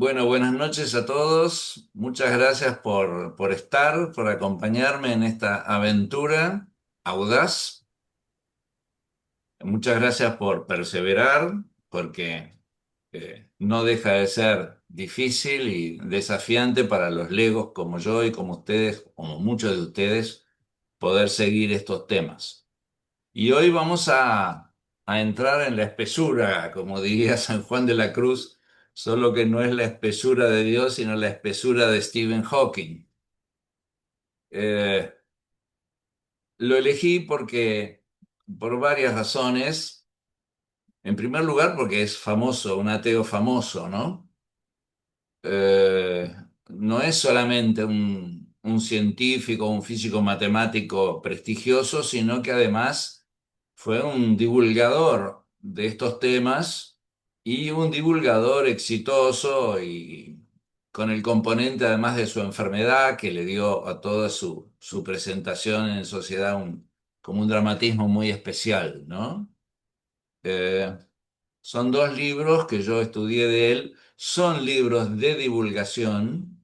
Bueno, buenas noches a todos. Muchas gracias por estar, por acompañarme en esta aventura audaz. Muchas gracias por perseverar, porque no deja de ser difícil y desafiante para los legos como yo y como ustedes, como muchos de ustedes, poder seguir estos temas. Y hoy vamos a entrar en la espesura, como diría San Juan de la Cruz, solo que no es la espesura de Dios, sino la espesura de Stephen Hawking. Eh, lo elegí por varias razones. En primer lugar, porque es famoso, un ateo famoso, ¿no? Eh, no es solamente un científico, un físico matemático prestigioso, sino que además fue un divulgador de estos temas y un divulgador exitoso y con el componente además de su enfermedad que le dio a toda su presentación en sociedad como un dramatismo muy especial, ¿no? Eh, Son dos libros que yo estudié de él, son libros de divulgación.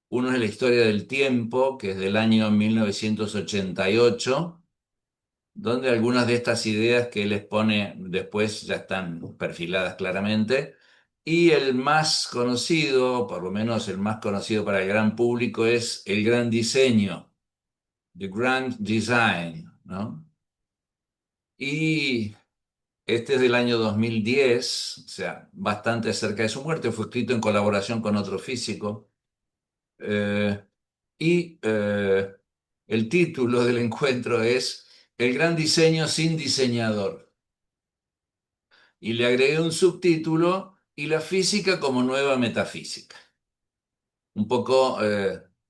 Uno es La historia del tiempo, que es del año 1988, donde algunas de estas ideas que él expone después ya están perfiladas claramente. Y el más conocido, por lo menos el más conocido para el gran público, es El Gran Diseño, The Grand Design, ¿no? Y este es del año 2010, o sea, bastante cerca de su muerte. Fue escrito en colaboración con otro físico. Eh, y el título del encuentro es El gran diseño sin diseñador. Y le agregué un subtítulo y la física como nueva metafísica. Un poco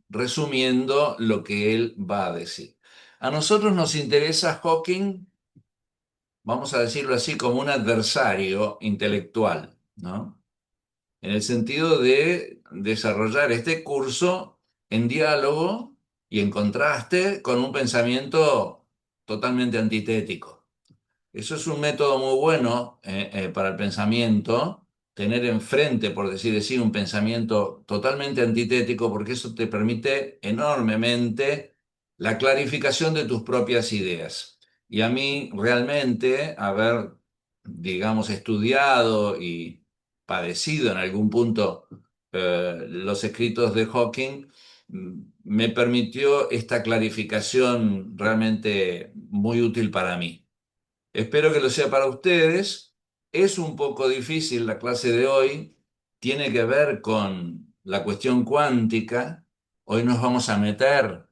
resumiendo lo que él va a decir. A nosotros nos interesa Hawking, vamos a decirlo así, como un adversario intelectual, ¿no? En el sentido de desarrollar este curso en diálogo y en contraste con un pensamiento totalmente antitético. Eso es un método muy bueno para el pensamiento, tener enfrente, por decir así, un pensamiento totalmente antitético, porque eso te permite enormemente la clarificación de tus propias ideas. Y a mí realmente haber, digamos, estudiado y padecido en algún punto los escritos de Hawking, me permitió esta clarificación realmente muy útil para mí. Espero que lo sea para ustedes. Es un poco difícil la clase de hoy. Tiene que ver con la cuestión cuántica. Hoy nos vamos a meter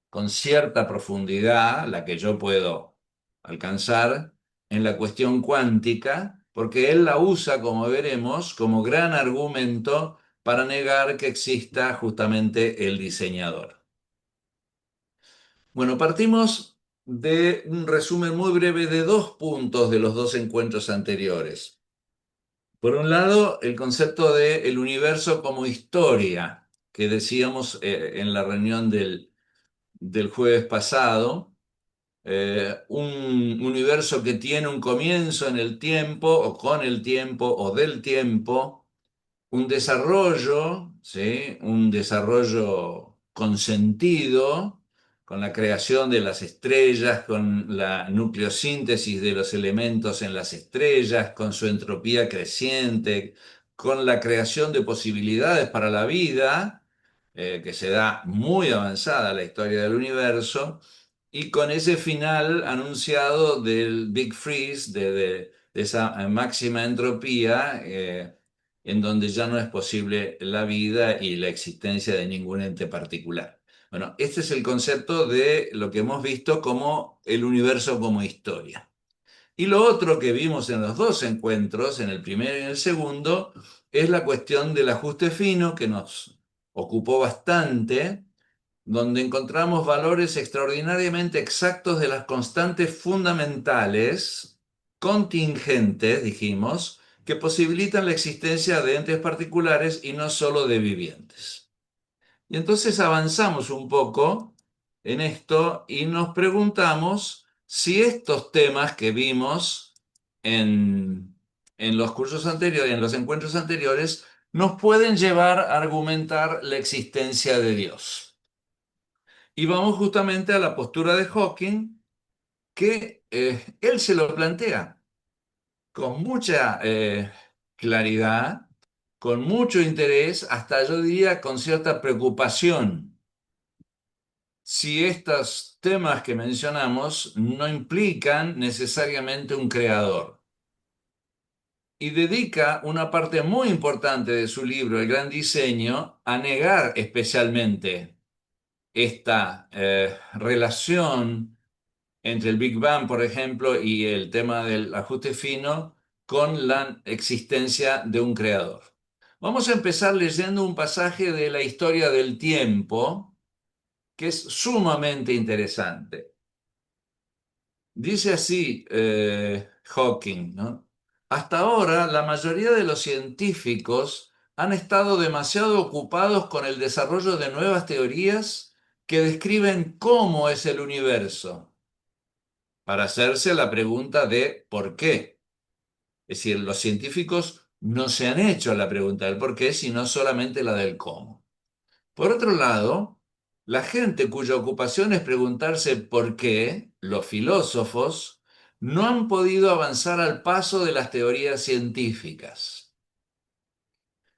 con cierta profundidad, la que yo puedo alcanzar, en la cuestión cuántica, porque él la usa, como veremos, como gran argumento para negar que exista justamente el diseñador. Bueno, partimos de un resumen muy breve de dos puntos de los dos encuentros anteriores. Por un lado, el concepto de el universo como historia, que decíamos en la reunión del jueves pasado, un universo que tiene un comienzo en el tiempo, o con el tiempo, o del tiempo, un desarrollo, ¿sí? Un desarrollo consentido, con la creación de las estrellas, con la nucleosíntesis de los elementos en las estrellas, con su entropía creciente, con la creación de posibilidades para la vida, que se da muy avanzada la historia del universo, y con ese final anunciado del Big Freeze, de esa máxima entropía, en donde ya no es posible la vida y la existencia de ningún ente particular. Bueno, este es el concepto de lo que hemos visto como el universo como historia. Y lo otro que vimos en los dos encuentros, en el primero y en el segundo, es la cuestión del ajuste fino que nos ocupó bastante, donde encontramos valores extraordinariamente exactos de las constantes fundamentales, contingentes, dijimos, que posibilitan la existencia de entes particulares y no solo de vivientes. Y entonces avanzamos un poco en esto y nos preguntamos si estos temas que vimos en, en los cursos anteriores, en los encuentros anteriores, nos pueden llevar a argumentar la existencia de Dios. Y vamos justamente a la postura de Hawking, que él se lo plantea con mucha claridad, con mucho interés, hasta yo diría con cierta preocupación, si estos temas que mencionamos no implican necesariamente un creador. Y dedica una parte muy importante de su libro, El Gran Diseño, a negar especialmente esta relación entre el Big Bang, por ejemplo, y el tema del ajuste fino con la existencia de un creador. Vamos a empezar leyendo un pasaje de la historia del tiempo que es sumamente interesante. Dice así Hawking, ¿no? Hasta ahora, la mayoría de los científicos han estado demasiado ocupados con el desarrollo de nuevas teorías que describen cómo es el universo, para hacerse la pregunta de ¿por qué? Es decir, los científicos no se han hecho la pregunta del por qué, sino solamente la del cómo. Por otro lado, la gente cuya ocupación es preguntarse por qué, los filósofos, no han podido avanzar al paso de las teorías científicas.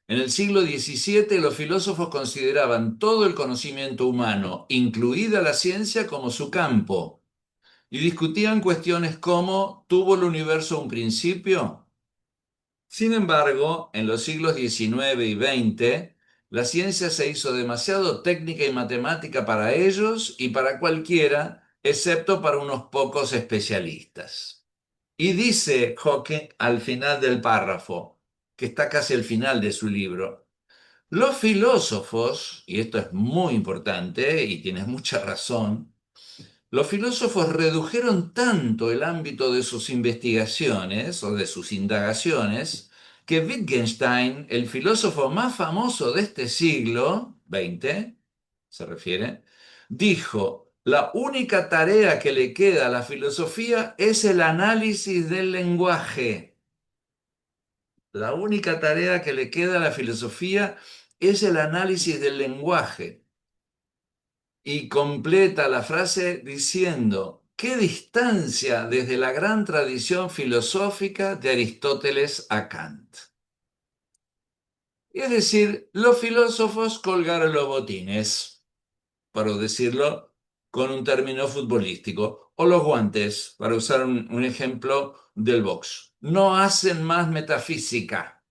En el siglo XVII, los filósofos consideraban todo el conocimiento humano, incluida la ciencia, como su campo, y discutían cuestiones como ¿tuvo el universo un principio? Sin embargo, en los siglos XIX y XX, la ciencia se hizo demasiado técnica y matemática para ellos y para cualquiera, excepto para unos pocos especialistas. Y dice Hawking al final del párrafo, que está casi al final de su libro, los filósofos, y esto es muy importante y tienes mucha razón, los filósofos redujeron tanto el ámbito de sus investigaciones o de sus indagaciones que Wittgenstein, el filósofo más famoso de este siglo XX, se refiere, dijo, la única tarea que le queda a la filosofía es el análisis del lenguaje. La única tarea que le queda a la filosofía es el análisis del lenguaje. Y completa la frase diciendo, ¿qué distancia desde la gran tradición filosófica de Aristóteles a Kant? Es decir, los filósofos colgaron los botines, para decirlo con un término futbolístico, o los guantes, para usar un ejemplo del box. No hacen más metafísica.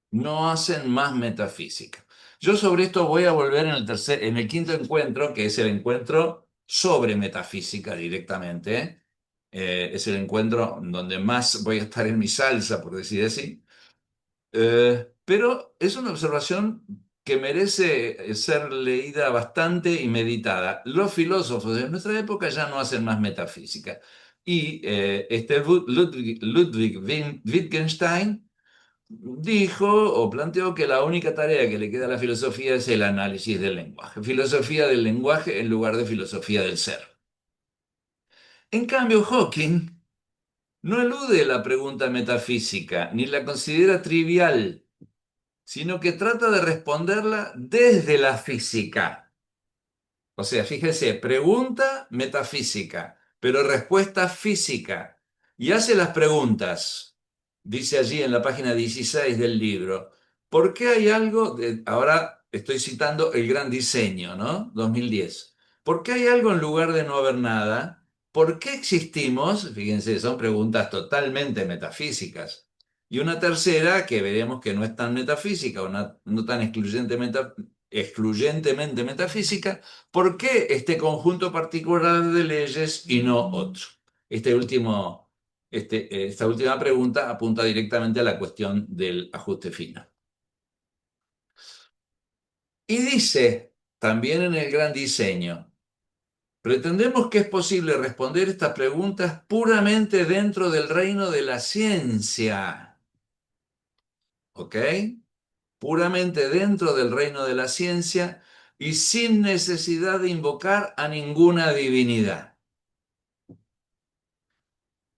No hacen más metafísica. Yo sobre esto voy a volver en el quinto encuentro, que es el encuentro sobre metafísica directamente. Es el encuentro donde más voy a estar en mi salsa, por decir así. Pero es una observación que merece ser leída bastante y meditada. Los filósofos de nuestra época ya no hacen más metafísica. Y este Ludwig Wittgenstein dijo o planteó que la única tarea que le queda a la filosofía es el análisis del lenguaje. Filosofía del lenguaje en lugar de filosofía del ser. En cambio, Hawking no elude la pregunta metafísica ni la considera trivial, sino que trata de responderla desde la física. O sea, fíjese, pregunta metafísica, pero respuesta física. Y hace las preguntas, dice allí en la página 16 del libro, ¿por qué hay algo, ahora estoy citando El Gran Diseño, ¿no? 2010. ¿Por qué hay algo en lugar de no haber nada? ¿Por qué existimos? Fíjense, son preguntas totalmente metafísicas. Y una tercera, que veremos que no es tan metafísica o no tan excluyentemente metafísica, ¿por qué este conjunto particular de leyes y no otro? Esta última pregunta apunta directamente a la cuestión del ajuste fino. Y dice, también en el Gran Diseño, pretendemos que es posible responder estas preguntas puramente dentro del reino de la ciencia. ¿Ok? Puramente dentro del reino de la ciencia y sin necesidad de invocar a ninguna divinidad.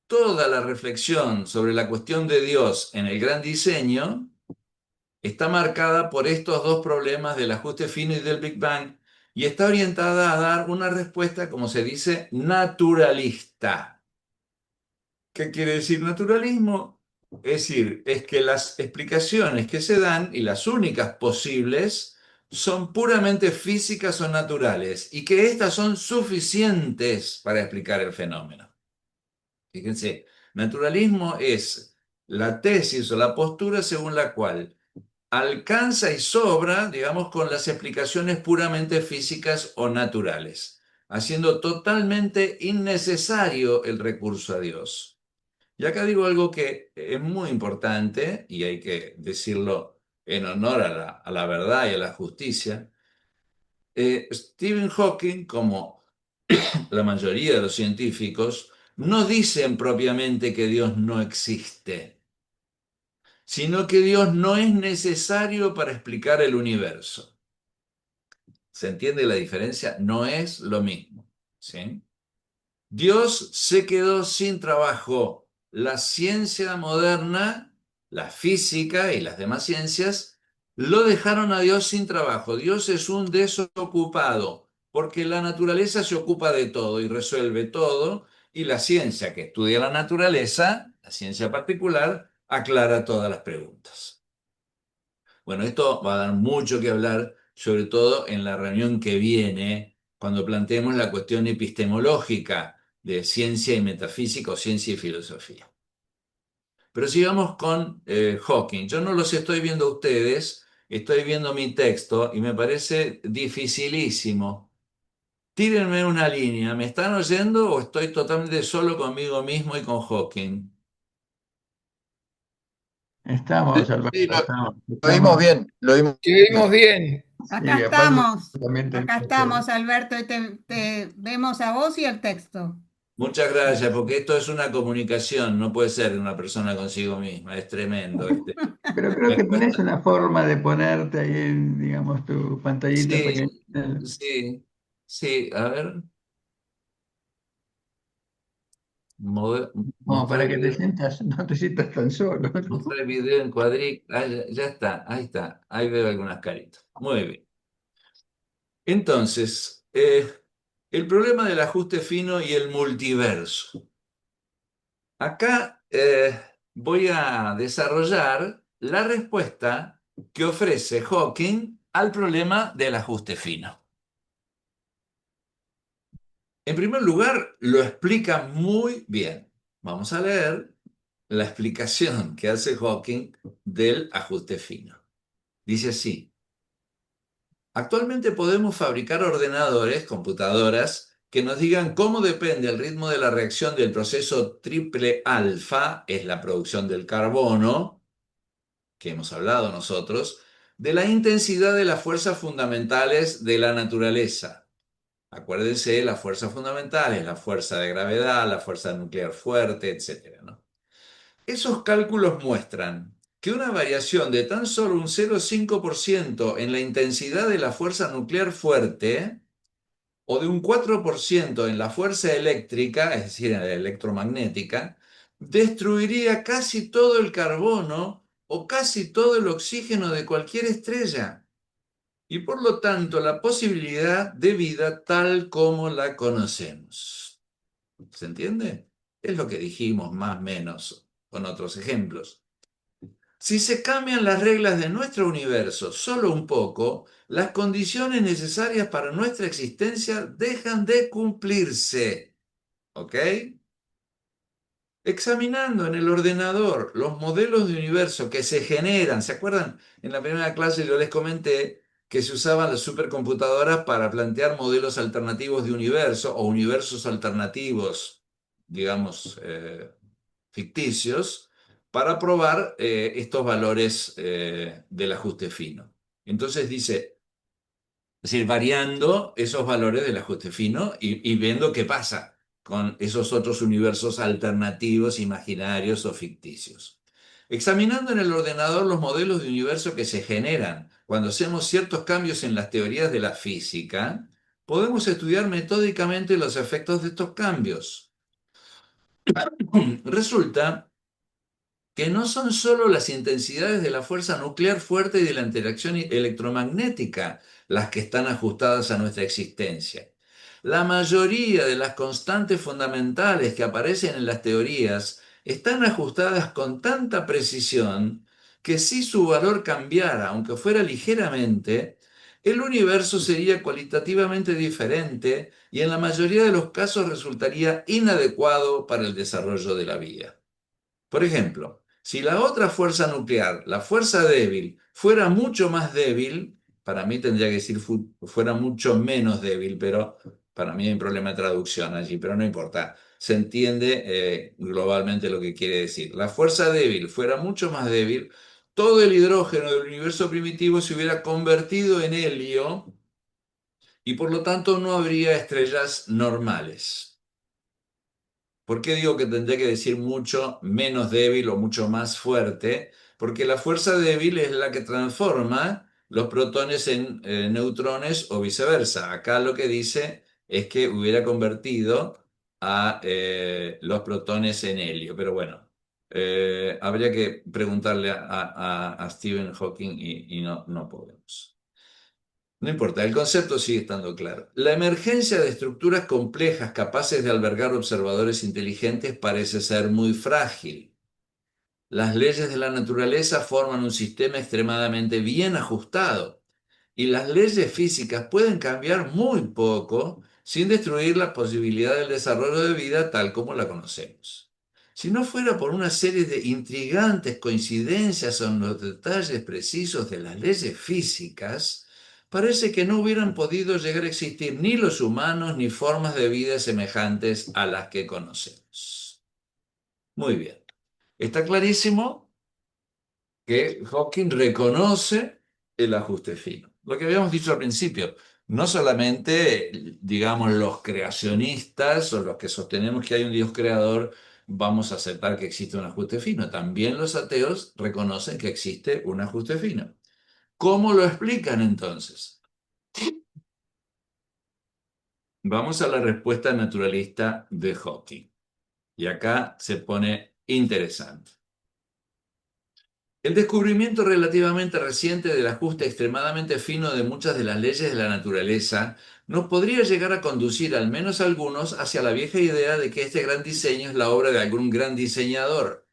Toda la reflexión sobre la cuestión de Dios en el Gran Diseño está marcada por estos dos problemas del ajuste fino y del Big Bang y está orientada a dar una respuesta, como se dice, naturalista. ¿Qué quiere decir naturalismo? Es decir, es que las explicaciones que se dan y las únicas posibles son puramente físicas o naturales y que éstas son suficientes para explicar el fenómeno. Fíjense, naturalismo es la tesis o la postura según la cual alcanza y sobra, digamos, con las explicaciones puramente físicas o naturales, haciendo totalmente innecesario el recurso a Dios. Y acá digo algo que es muy importante y hay que decirlo en honor a la verdad y a la justicia. Stephen Hawking, como la mayoría de los científicos, no dicen propiamente que Dios no existe, sino que Dios no es necesario para explicar el universo. ¿Se entiende la diferencia? No es lo mismo, ¿sí? Dios se quedó sin trabajo. La ciencia moderna, la física y las demás ciencias lo dejaron a Dios sin trabajo. Dios es un desocupado, porque la naturaleza se ocupa de todo y resuelve todo, y la ciencia que estudia la naturaleza, la ciencia particular, aclara todas las preguntas. Bueno, esto va a dar mucho que hablar, sobre todo en la reunión que viene, cuando planteemos la cuestión epistemológica de ciencia y metafísica o ciencia y filosofía. Pero sigamos con Hawking. Yo no los estoy viendo a ustedes, estoy viendo mi texto y me parece dificilísimo. Tírenme una línea, ¿me están oyendo o estoy totalmente solo conmigo mismo y con Hawking? Estamos, Sí, Alberto, lo vimos estamos. bien, lo vimos Sí, bien. vimos bien. Sí, Acá estamos, Alberto, y te vemos a vos y el texto. Muchas gracias, porque esto es una comunicación, no puede ser una persona consigo misma, es tremendo. Pero creo que tenés una forma de ponerte ahí en, digamos, tu pantallita Sí, pequeñita, sí, sí, a ver, como para que te video, sientas, no te sientas tan solo. mostrar video en cuadrícula, ahí está, ahí veo algunas caritas. Muy bien. Entonces, el problema del ajuste fino y el multiverso. Acá voy a desarrollar la respuesta que ofrece Hawking al problema del ajuste fino. En primer lugar, lo explica muy bien. Vamos a leer la explicación que hace Hawking del ajuste fino. Dice así: actualmente podemos fabricar ordenadores, computadoras, que nos digan cómo depende el ritmo de la reacción del proceso triple alfa, es la producción del carbono, que hemos hablado nosotros, de la intensidad de las fuerzas fundamentales de la naturaleza. Acuérdense, las fuerzas fundamentales, la fuerza de gravedad, la fuerza nuclear fuerte, etcétera, ¿no? Esos cálculos muestran que una variación de tan solo un 0,5% en la intensidad de la fuerza nuclear fuerte o de un 4% en la fuerza eléctrica, es decir, en la electromagnética, destruiría casi todo el carbono o casi todo el oxígeno de cualquier estrella y por lo tanto la posibilidad de vida tal como la conocemos. ¿Se entiende? Es lo que dijimos más o menos con otros ejemplos. Si se cambian las reglas de nuestro universo solo un poco, las condiciones necesarias para nuestra existencia dejan de cumplirse. ¿Ok? Examinando en el ordenador los modelos de universo que se generan, ¿se acuerdan? En la primera clase yo les comenté que se usaban las supercomputadoras para plantear modelos alternativos de universo o universos alternativos, digamos, ficticios, para probar estos valores del ajuste fino. Entonces dice, es decir, variando esos valores del ajuste fino y viendo qué pasa con esos otros universos alternativos, imaginarios o ficticios. Examinando en el ordenador los modelos de universo que se generan cuando hacemos ciertos cambios en las teorías de la física, podemos estudiar metódicamente los efectos de estos cambios. Resulta que no son solo las intensidades de la fuerza nuclear fuerte y de la interacción electromagnética las que están ajustadas a nuestra existencia. La mayoría de las constantes fundamentales que aparecen en las teorías están ajustadas con tanta precisión que si su valor cambiara, aunque fuera ligeramente, el universo sería cualitativamente diferente y en la mayoría de los casos resultaría inadecuado para el desarrollo de la vida. Por ejemplo, si la otra fuerza nuclear, la fuerza débil, fuera mucho más débil, para mí tendría que decir fuera mucho menos débil, pero para mí hay un problema de traducción allí, pero no importa. Se entiende globalmente lo que quiere decir. La fuerza débil fuera mucho más débil, todo el hidrógeno del universo primitivo se hubiera convertido en helio y por lo tanto no habría estrellas normales. ¿Por qué digo que tendría que decir mucho menos débil o mucho más fuerte? Porque la fuerza débil es la que transforma los protones en neutrones o viceversa. Acá lo que dice es que hubiera convertido a los protones en helio. Pero bueno, habría que preguntarle a Stephen Hawking y no podemos. No importa, el concepto sigue estando claro. La emergencia de estructuras complejas capaces de albergar observadores inteligentes parece ser muy frágil. Las leyes de la naturaleza forman un sistema extremadamente bien ajustado y las leyes físicas pueden cambiar muy poco sin destruir la posibilidad del desarrollo de vida tal como la conocemos. Si no fuera por una serie de intrigantes coincidencias en los detalles precisos de las leyes físicas, parece que no hubieran podido llegar a existir ni los humanos ni formas de vida semejantes a las que conocemos. Muy bien. Está clarísimo que Hawking reconoce el ajuste fino. Lo que habíamos dicho al principio, no solamente, digamos, los creacionistas o los que sostenemos que hay un Dios creador, vamos a aceptar que existe un ajuste fino. También los ateos reconocen que existe un ajuste fino. ¿Cómo lo explican entonces? Vamos a la respuesta naturalista de Hawking. Y acá se pone interesante. El descubrimiento relativamente reciente del ajuste extremadamente fino de muchas de las leyes de la naturaleza nos podría llegar a conducir, al menos a algunos, hacia la vieja idea de que este gran diseño es la obra de algún gran diseñador.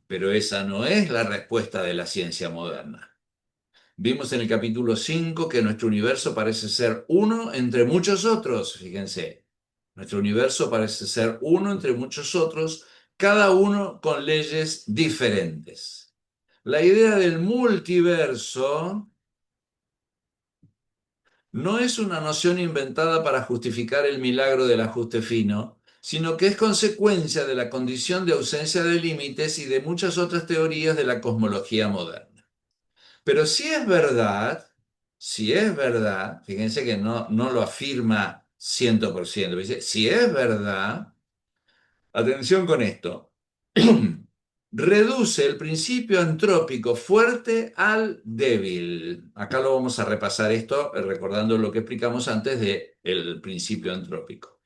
Pero esa no es la respuesta de la ciencia moderna. Vimos en el capítulo 5 que nuestro universo parece ser uno entre muchos otros, fíjense. Nuestro universo parece ser uno entre muchos otros, cada uno con leyes diferentes. La idea del multiverso no es una noción inventada para justificar el milagro del ajuste fino, sino que es consecuencia de la condición de ausencia de límites y de muchas otras teorías de la cosmología moderna. Pero si es verdad, fíjense que no lo afirma 100%, dice, si es verdad, atención con esto, reduce el principio antrópico fuerte al débil. Acá lo vamos a repasar esto recordando lo que explicamos antes del principio antrópico.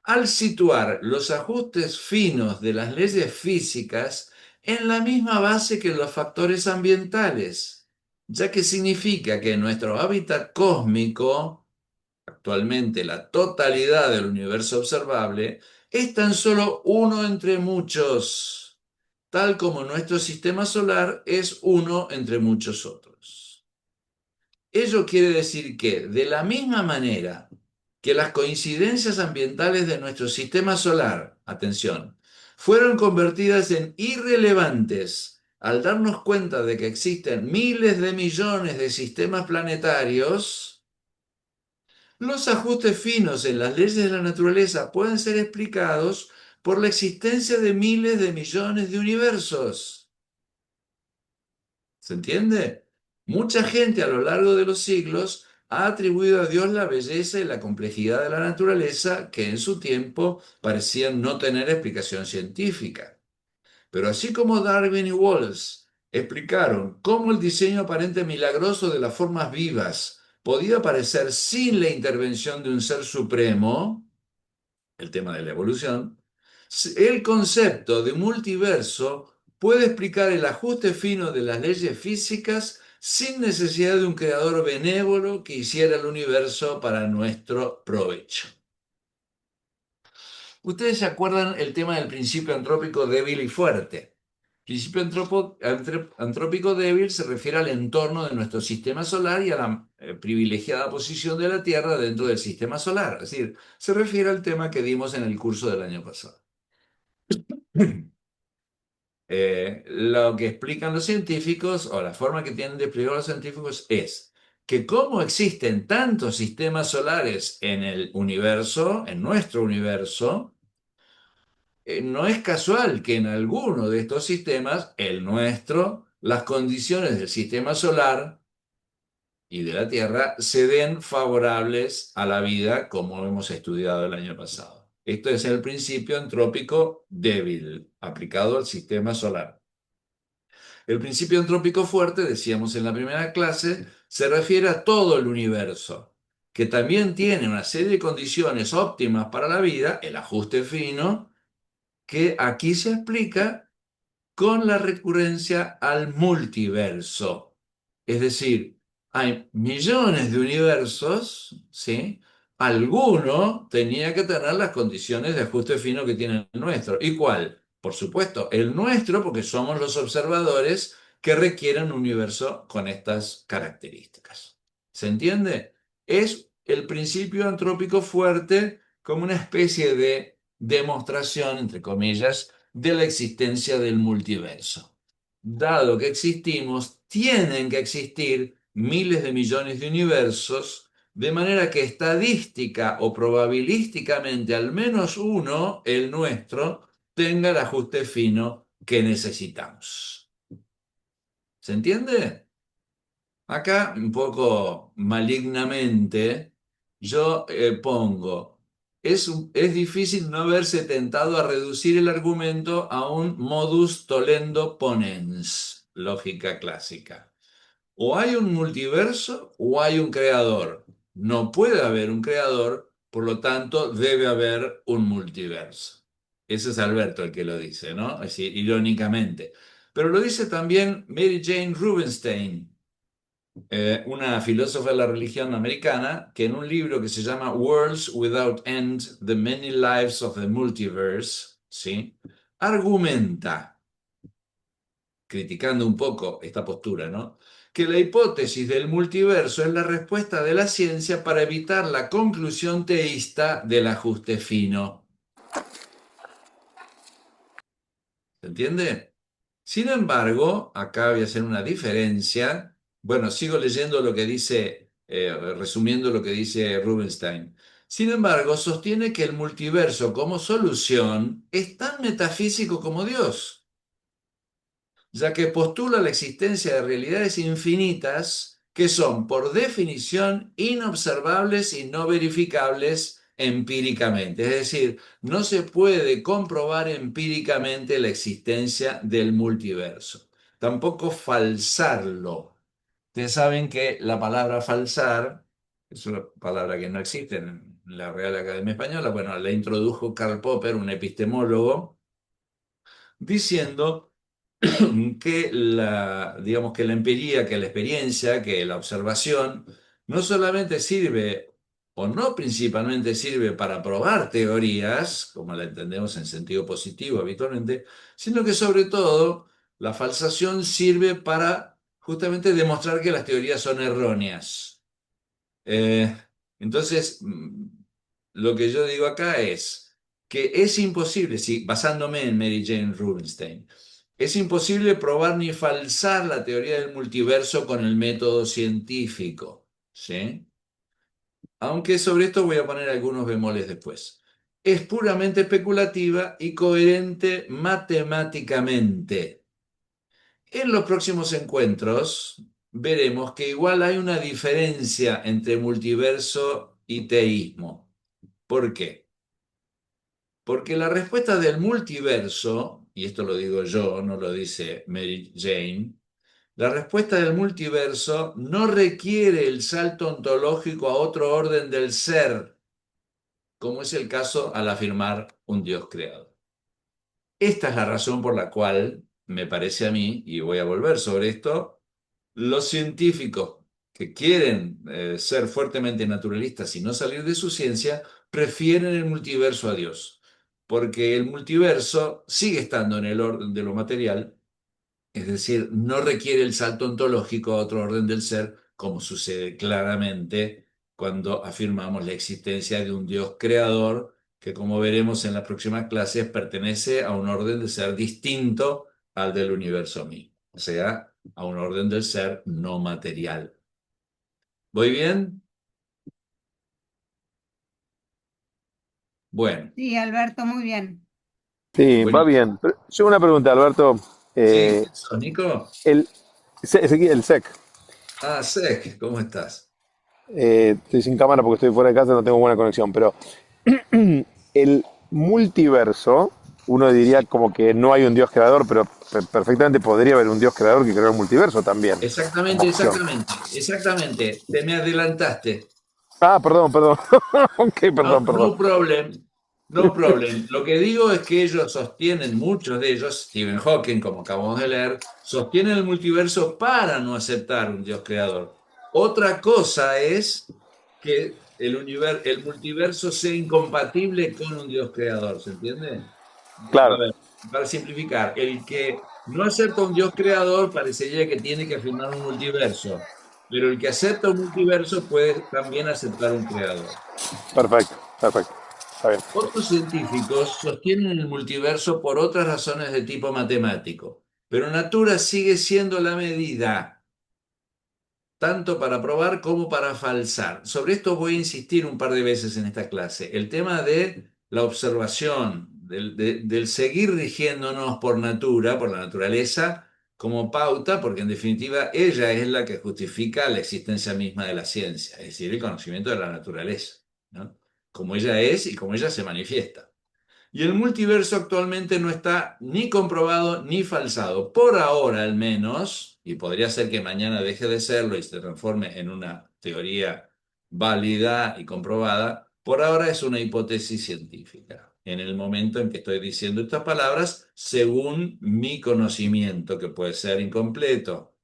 Al situar los ajustes finos de las leyes físicas en la misma base que los factores ambientales, ya que significa que en nuestro hábitat cósmico, actualmente la totalidad del universo observable, es tan solo uno entre muchos, tal como nuestro sistema solar es uno entre muchos otros. Ello quiere decir que, de la misma manera que las coincidencias ambientales de nuestro sistema solar, atención, fueron convertidas en irrelevantes al darnos cuenta de que existen miles de millones de sistemas planetarios, los ajustes finos en las leyes de la naturaleza pueden ser explicados por la existencia de miles de millones de universos. ¿Se entiende? Mucha gente a lo largo de los siglos ha atribuido a Dios la belleza y la complejidad de la naturaleza que en su tiempo parecían no tener explicación científica. Pero así como Darwin y Wallace explicaron cómo el diseño aparente milagroso de las formas vivas podía aparecer sin la intervención de un ser supremo, el tema de la evolución, El concepto de multiverso puede explicar el ajuste fino de las leyes físicas sin necesidad de un creador benévolo que hiciera el universo para nuestro provecho. Ustedes se acuerdan el tema del principio antrópico débil y fuerte. Principio antrópico débil se refiere al entorno de nuestro sistema solar y a la privilegiada posición de la Tierra dentro del sistema solar. Es decir, se refiere al tema que dimos en el curso del año pasado. Lo que explican los científicos, o la forma que tienen de explicar los científicos, es que como existen tantos sistemas solares en el universo, en nuestro universo, no es casual que en alguno de estos sistemas, el nuestro, las condiciones del sistema solar y de la Tierra se den favorables a la vida, como hemos estudiado el año pasado. Esto es el principio antrópico débil, aplicado al sistema solar. El principio antrópico fuerte, decíamos en la primera clase, se refiere a todo el universo, que también tiene una serie de condiciones óptimas para la vida, el ajuste fino, que aquí se explica con la recurrencia al multiverso. Es decir, hay millones de universos, ¿sí? Alguno tenía que tener las condiciones de ajuste fino que tiene el nuestro. ¿Y cuál? Por supuesto, el nuestro, porque somos los observadores que requieren un universo con estas características. ¿Se entiende? Es el principio antrópico fuerte como una especie de demostración, entre comillas, de la existencia del multiverso. Dado que existimos, tienen que existir miles de millones de universos, de manera que estadística o probabilísticamente al menos uno, el nuestro, tenga el ajuste fino que necesitamos. ¿Se entiende? Acá, un poco malignamente, yo pongo, es difícil no verse tentado a reducir el argumento a un modus tollendo ponens, lógica clásica. O hay un multiverso o hay un creador. No puede haber un creador, por lo tanto debe haber un multiverso. Ese es Alberto el que lo dice, ¿no? Es decir, irónicamente. Pero lo dice también Mary Jane Rubenstein, una filósofa de la religión americana, que en un libro que se llama Worlds Without End, The Many Lives of the Multiverse, ¿sí? Argumenta, criticando un poco esta postura, ¿no? Que la hipótesis del multiverso es la respuesta de la ciencia para evitar la conclusión teísta del ajuste fino. ¿Se entiende? Sin embargo, acá voy a hacer una diferencia. Bueno, sigo leyendo lo que dice, resumiendo lo que dice Rubinstein. Sin embargo, sostiene que el multiverso como solución es tan metafísico como Dios, ya que postula la existencia de realidades infinitas que son, por definición, inobservables y no verificables empíricamente. Es decir, no se puede comprobar empíricamente la existencia del multiverso. Tampoco falsarlo. Ustedes saben que la palabra falsar es una palabra que no existe en la Real Academia Española. Bueno, la introdujo Karl Popper, un epistemólogo, diciendo que digamos que la empiría, que la experiencia, que la observación no solamente sirve o no principalmente sirve para probar teorías, como la entendemos en sentido positivo habitualmente, sino que sobre todo la falsación sirve para justamente demostrar que las teorías son erróneas. Eh, entonces, lo que yo digo acá es que es imposible, si, basándome en Mary Jane Rubenstein, es imposible probar ni falsar la teoría del multiverso con el método científico, ¿sí? Aunque sobre esto voy a poner algunos bemoles después. Es puramente especulativa y coherente matemáticamente. En los próximos encuentros veremos que igual hay una diferencia entre multiverso y teísmo. ¿Por qué? Porque la respuesta del multiverso, y esto lo digo yo, no lo dice Mary Jane, la respuesta del multiverso no requiere el salto ontológico a otro orden del ser, como es el caso al afirmar un Dios creador. Esta es la razón por la cual, me parece a mí, y voy a volver sobre esto, los científicos que quieren ser fuertemente naturalistas y no salir de su ciencia, prefieren el multiverso a Dios, porque el multiverso sigue estando en el orden de lo material, es decir, no requiere el salto ontológico a otro orden del ser, como sucede claramente cuando afirmamos la existencia de un Dios creador, que como veremos en las próximas clases pertenece a un orden de ser distinto al del universo mismo, o sea, a un orden del ser no material. ¿Voy bien? Bueno, Sí, Alberto, muy bien. Sí, va buenísimo. bien. Yo una pregunta, Alberto. Sí, Eh, ¿quién sos, Nico? el, el SEC. Ah, Sek, ¿cómo estás? Estoy sin cámara porque estoy fuera de casa, no tengo buena conexión, pero el multiverso, uno diría Sí, como que no hay un Dios creador, pero perfectamente podría haber un Dios creador que creó el multiverso también, como exactamente, opción. exactamente. Te me adelantaste. Ah, perdón, perdón. Ok, No, perdón, perdón. no problem, no problem. Lo que digo es que ellos sostienen, muchos de ellos, Stephen Hawking, como acabamos de leer, sostienen el multiverso para no aceptar un Dios creador. Otra cosa es que el multiverso sea incompatible con un Dios creador, ¿se entiende? A Claro, ver, para simplificar, el que no acepta un Dios creador parecería que tiene que afirmar un multiverso, pero el que acepta un multiverso puede también aceptar un creador. perfecto, perfecto. Está bien. Otros científicos sostienen el multiverso por otras razones de tipo matemático, pero Natura sigue siendo la medida, tanto para probar como para falsar. Sobre esto voy a insistir un par de veces en esta clase. El tema de la observación, del seguir rigiéndonos por Natura, por la naturaleza, como pauta, porque en definitiva ella es la que justifica la existencia misma de la ciencia, es decir, el conocimiento de la naturaleza, ¿no? Como ella es y como ella se manifiesta. Y el multiverso actualmente no está ni comprobado ni falsado, por ahora al menos, y podría ser que mañana deje de serlo y se transforme en una teoría válida y comprobada, por ahora es una hipótesis científica. En el momento en que estoy diciendo estas palabras, según mi conocimiento, que puede ser incompleto.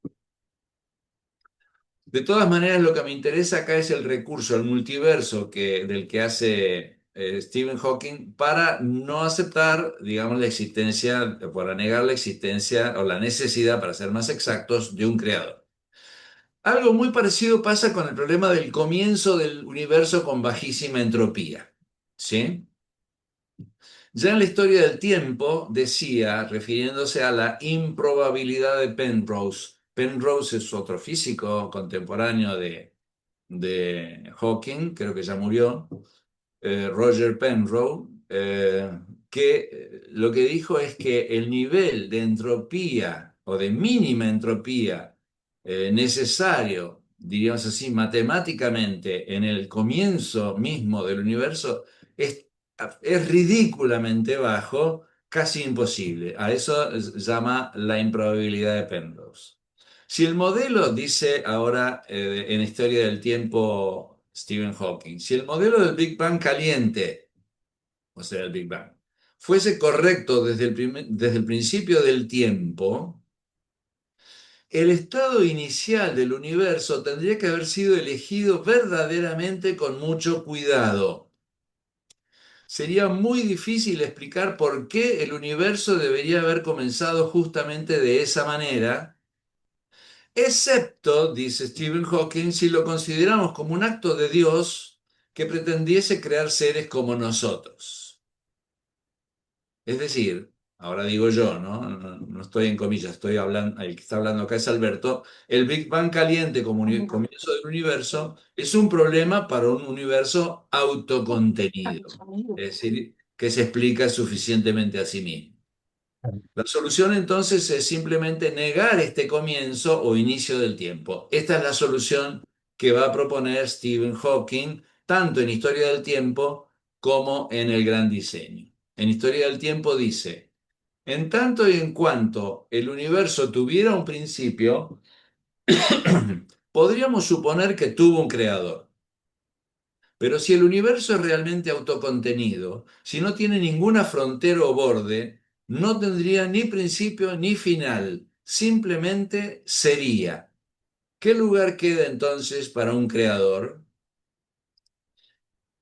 De todas maneras, lo que me interesa acá es el recurso al multiverso del que hace Stephen Hawking para no aceptar, digamos, la existencia, para negar la existencia o la necesidad, para ser más exactos, de un creador. Algo muy parecido pasa con el problema del comienzo del universo con bajísima entropía. ¿Sí? Ya en la historia del tiempo decía, refiriéndose a la improbabilidad de Penrose. Penrose es otro físico contemporáneo de Hawking, creo que ya murió, Roger Penrose, que lo que dijo es que el nivel de entropía o de mínima entropía necesario, diríamos así, matemáticamente en el comienzo mismo del universo es, es ridículamente bajo, casi imposible. A eso llama la improbabilidad de Penrose. Si el modelo, dice ahora en Historia del Tiempo Stephen Hawking, si el modelo del Big Bang caliente, o sea, el Big Bang, fuese correcto desde el principio del tiempo, el estado inicial del universo tendría que haber sido elegido verdaderamente con mucho cuidado. Sería muy difícil explicar por qué el universo debería haber comenzado justamente de esa manera, excepto, dice Stephen Hawking, si lo consideramos como un acto de Dios que pretendiese crear seres como nosotros. Es decir, ahora digo yo, ¿no? No estoy en comillas, estoy hablando, el que está hablando acá es Alberto, el Big Bang caliente como comienzo del universo es un problema para un universo autocontenido, es decir, que se explica suficientemente a sí mismo. La solución entonces es simplemente negar este comienzo o inicio del tiempo. Esta es la solución que va a proponer Stephen Hawking, tanto en Historia del Tiempo como en El Gran Diseño. En Historia del Tiempo dice, en tanto y en cuanto el universo tuviera un principio, podríamos suponer que tuvo un creador. Pero si el universo es realmente autocontenido, si no tiene ninguna frontera o borde, no tendría ni principio ni final, simplemente sería. ¿Qué lugar queda entonces para un creador?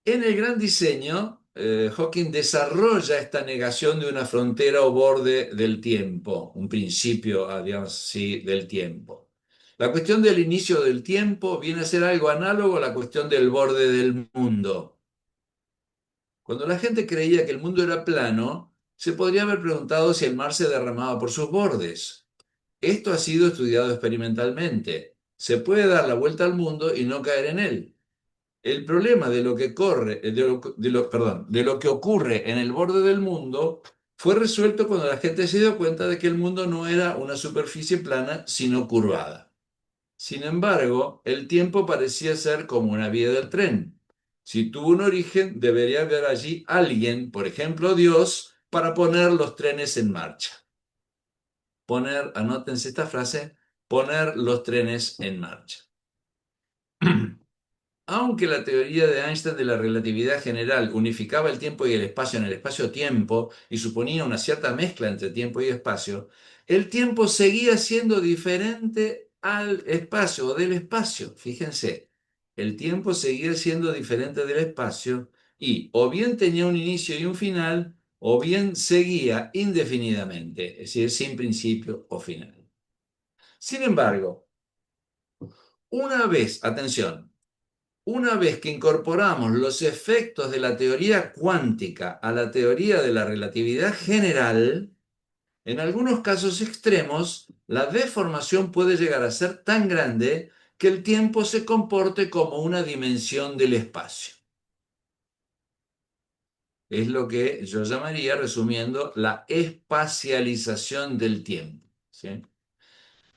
En el gran diseño, Hawking desarrolla esta negación de una frontera o borde del tiempo, un principio, digamos así, del tiempo. La cuestión del inicio del tiempo viene a ser algo análogo a la cuestión del borde del mundo. Cuando la gente creía que el mundo era plano, se podría haber preguntado si el mar se derramaba por sus bordes. Esto ha sido estudiado experimentalmente. Se puede dar la vuelta al mundo y no caer en él. El problema de lo que perdón, de lo que ocurre en el borde del mundo fue resuelto cuando la gente se dio cuenta de que el mundo no era una superficie plana, sino curvada. Sin embargo, el tiempo parecía ser como una vía del tren. Si tuvo un origen, debería haber allí alguien, por ejemplo Dios, para poner los trenes en marcha. Anótense esta frase, poner los trenes en marcha. Aunque la teoría de Einstein de la relatividad general unificaba el tiempo y el espacio en el espacio-tiempo y suponía una cierta mezcla entre tiempo y espacio, el tiempo seguía siendo diferente al espacio o del espacio. Fíjense, el tiempo seguía siendo diferente del espacio y o bien tenía un inicio y un final, o bien seguía indefinidamente, es decir, sin principio o final. Sin embargo, atención, una vez que incorporamos los efectos de la teoría cuántica a la teoría de la relatividad general, en algunos casos extremos, la deformación puede llegar a ser tan grande que el tiempo se comporte como una dimensión del espacio. Es lo que yo llamaría, resumiendo, la espacialización del tiempo, ¿sí?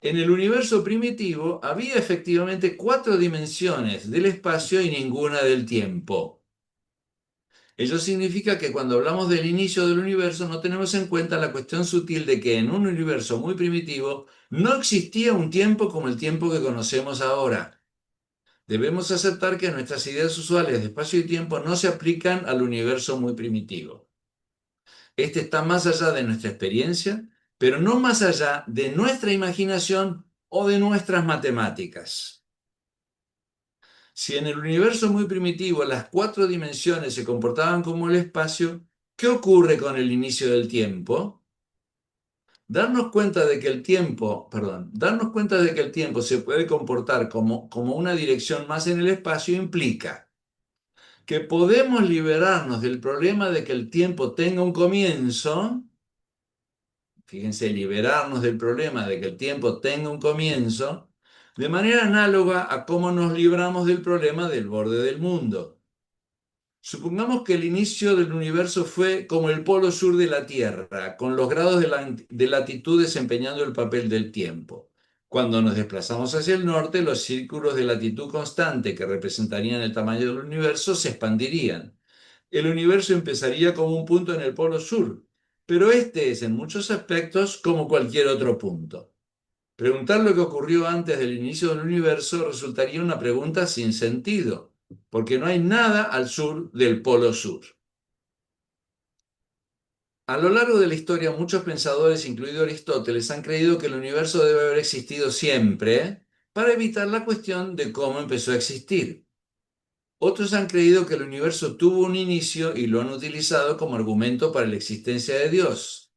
En el universo primitivo había efectivamente 4 dimensiones del espacio y ninguna del tiempo. Ello significa que cuando hablamos del inicio del universo no tenemos en cuenta la cuestión sutil de que en un universo muy primitivo no existía un tiempo como el tiempo que conocemos ahora. Debemos aceptar que nuestras ideas usuales de espacio y tiempo no se aplican al universo muy primitivo. Este está más allá de nuestra experiencia, pero no más allá de nuestra imaginación o de nuestras matemáticas. Si en el universo muy primitivo las 4 dimensiones se comportaban como el espacio, ¿qué ocurre con el inicio del tiempo? Darnos cuenta de que el tiempo se puede comportar como una dirección más en el espacio implica que podemos liberarnos del problema de que el tiempo tenga un comienzo. Fíjense, liberarnos del problema de que el tiempo tenga un comienzo, de manera análoga a cómo nos libramos del problema del borde del mundo. Supongamos que el inicio del universo fue como el polo sur de la Tierra, con los grados de latitud desempeñando el papel del tiempo. Cuando nos desplazamos hacia el norte, los círculos de latitud constante que representarían el tamaño del universo se expandirían. El universo empezaría como un punto en el polo sur, pero este es en muchos aspectos como cualquier otro punto. Preguntar lo que ocurrió antes del inicio del universo resultaría una pregunta sin sentido, porque no hay nada al sur del polo sur. A lo largo de la historia, muchos pensadores, incluido Aristóteles, han creído que el universo debe haber existido siempre para evitar la cuestión de cómo empezó a existir. Otros han creído que el universo tuvo un inicio y lo han utilizado como argumento para la existencia de Dios.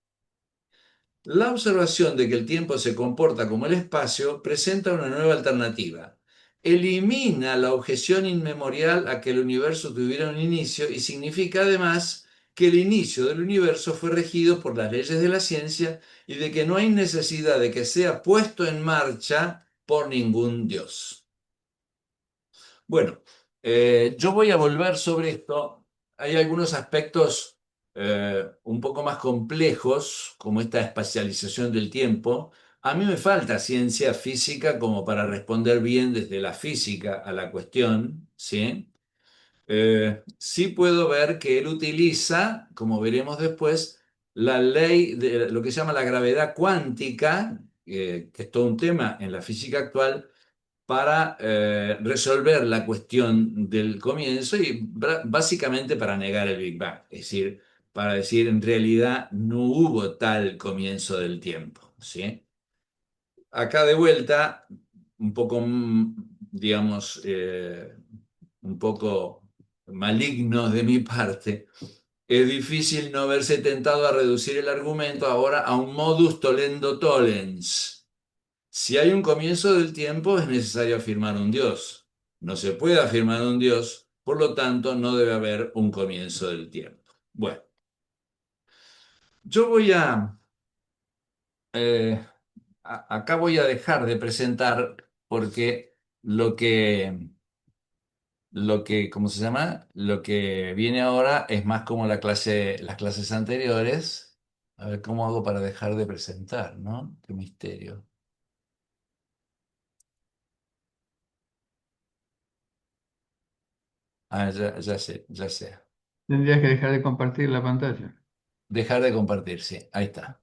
La observación de que el tiempo se comporta como el espacio presenta una nueva alternativa. Elimina la objeción inmemorial a que el universo tuviera un inicio y significa además que el inicio del universo fue regido por las leyes de la ciencia y de que no hay necesidad de que sea puesto en marcha por ningún Dios. Bueno, yo voy a volver sobre esto. Hay algunos aspectos un poco más complejos, como esta espacialización del tiempo. A mí me falta ciencia física como para responder bien desde la física a la cuestión, ¿sí? Sí puedo ver que él utiliza, como veremos después, la ley de lo que se llama la gravedad cuántica, que es todo un tema en la física actual, para resolver la cuestión del comienzo y básicamente para negar el Big Bang, es decir, para decir en realidad no hubo tal comienzo del tiempo, ¿sí? Acá de vuelta, un poco, digamos, un poco maligno de mi parte, es difícil no verse tentado a reducir el argumento ahora a un modus tollendo tollens. Si hay un comienzo del tiempo, es necesario afirmar un Dios. No se puede afirmar un Dios, por lo tanto, no debe haber un comienzo del tiempo. Bueno, yo voy eh, acá voy a dejar de presentar porque lo que, ¿cómo se llama? Lo que viene ahora es más como las clases anteriores. A ver, ¿cómo hago para dejar de presentar, no? Qué misterio. Ah, ya sé, ya sé. Tendrías que dejar de compartir la pantalla. Dejar de compartir, sí, ahí está.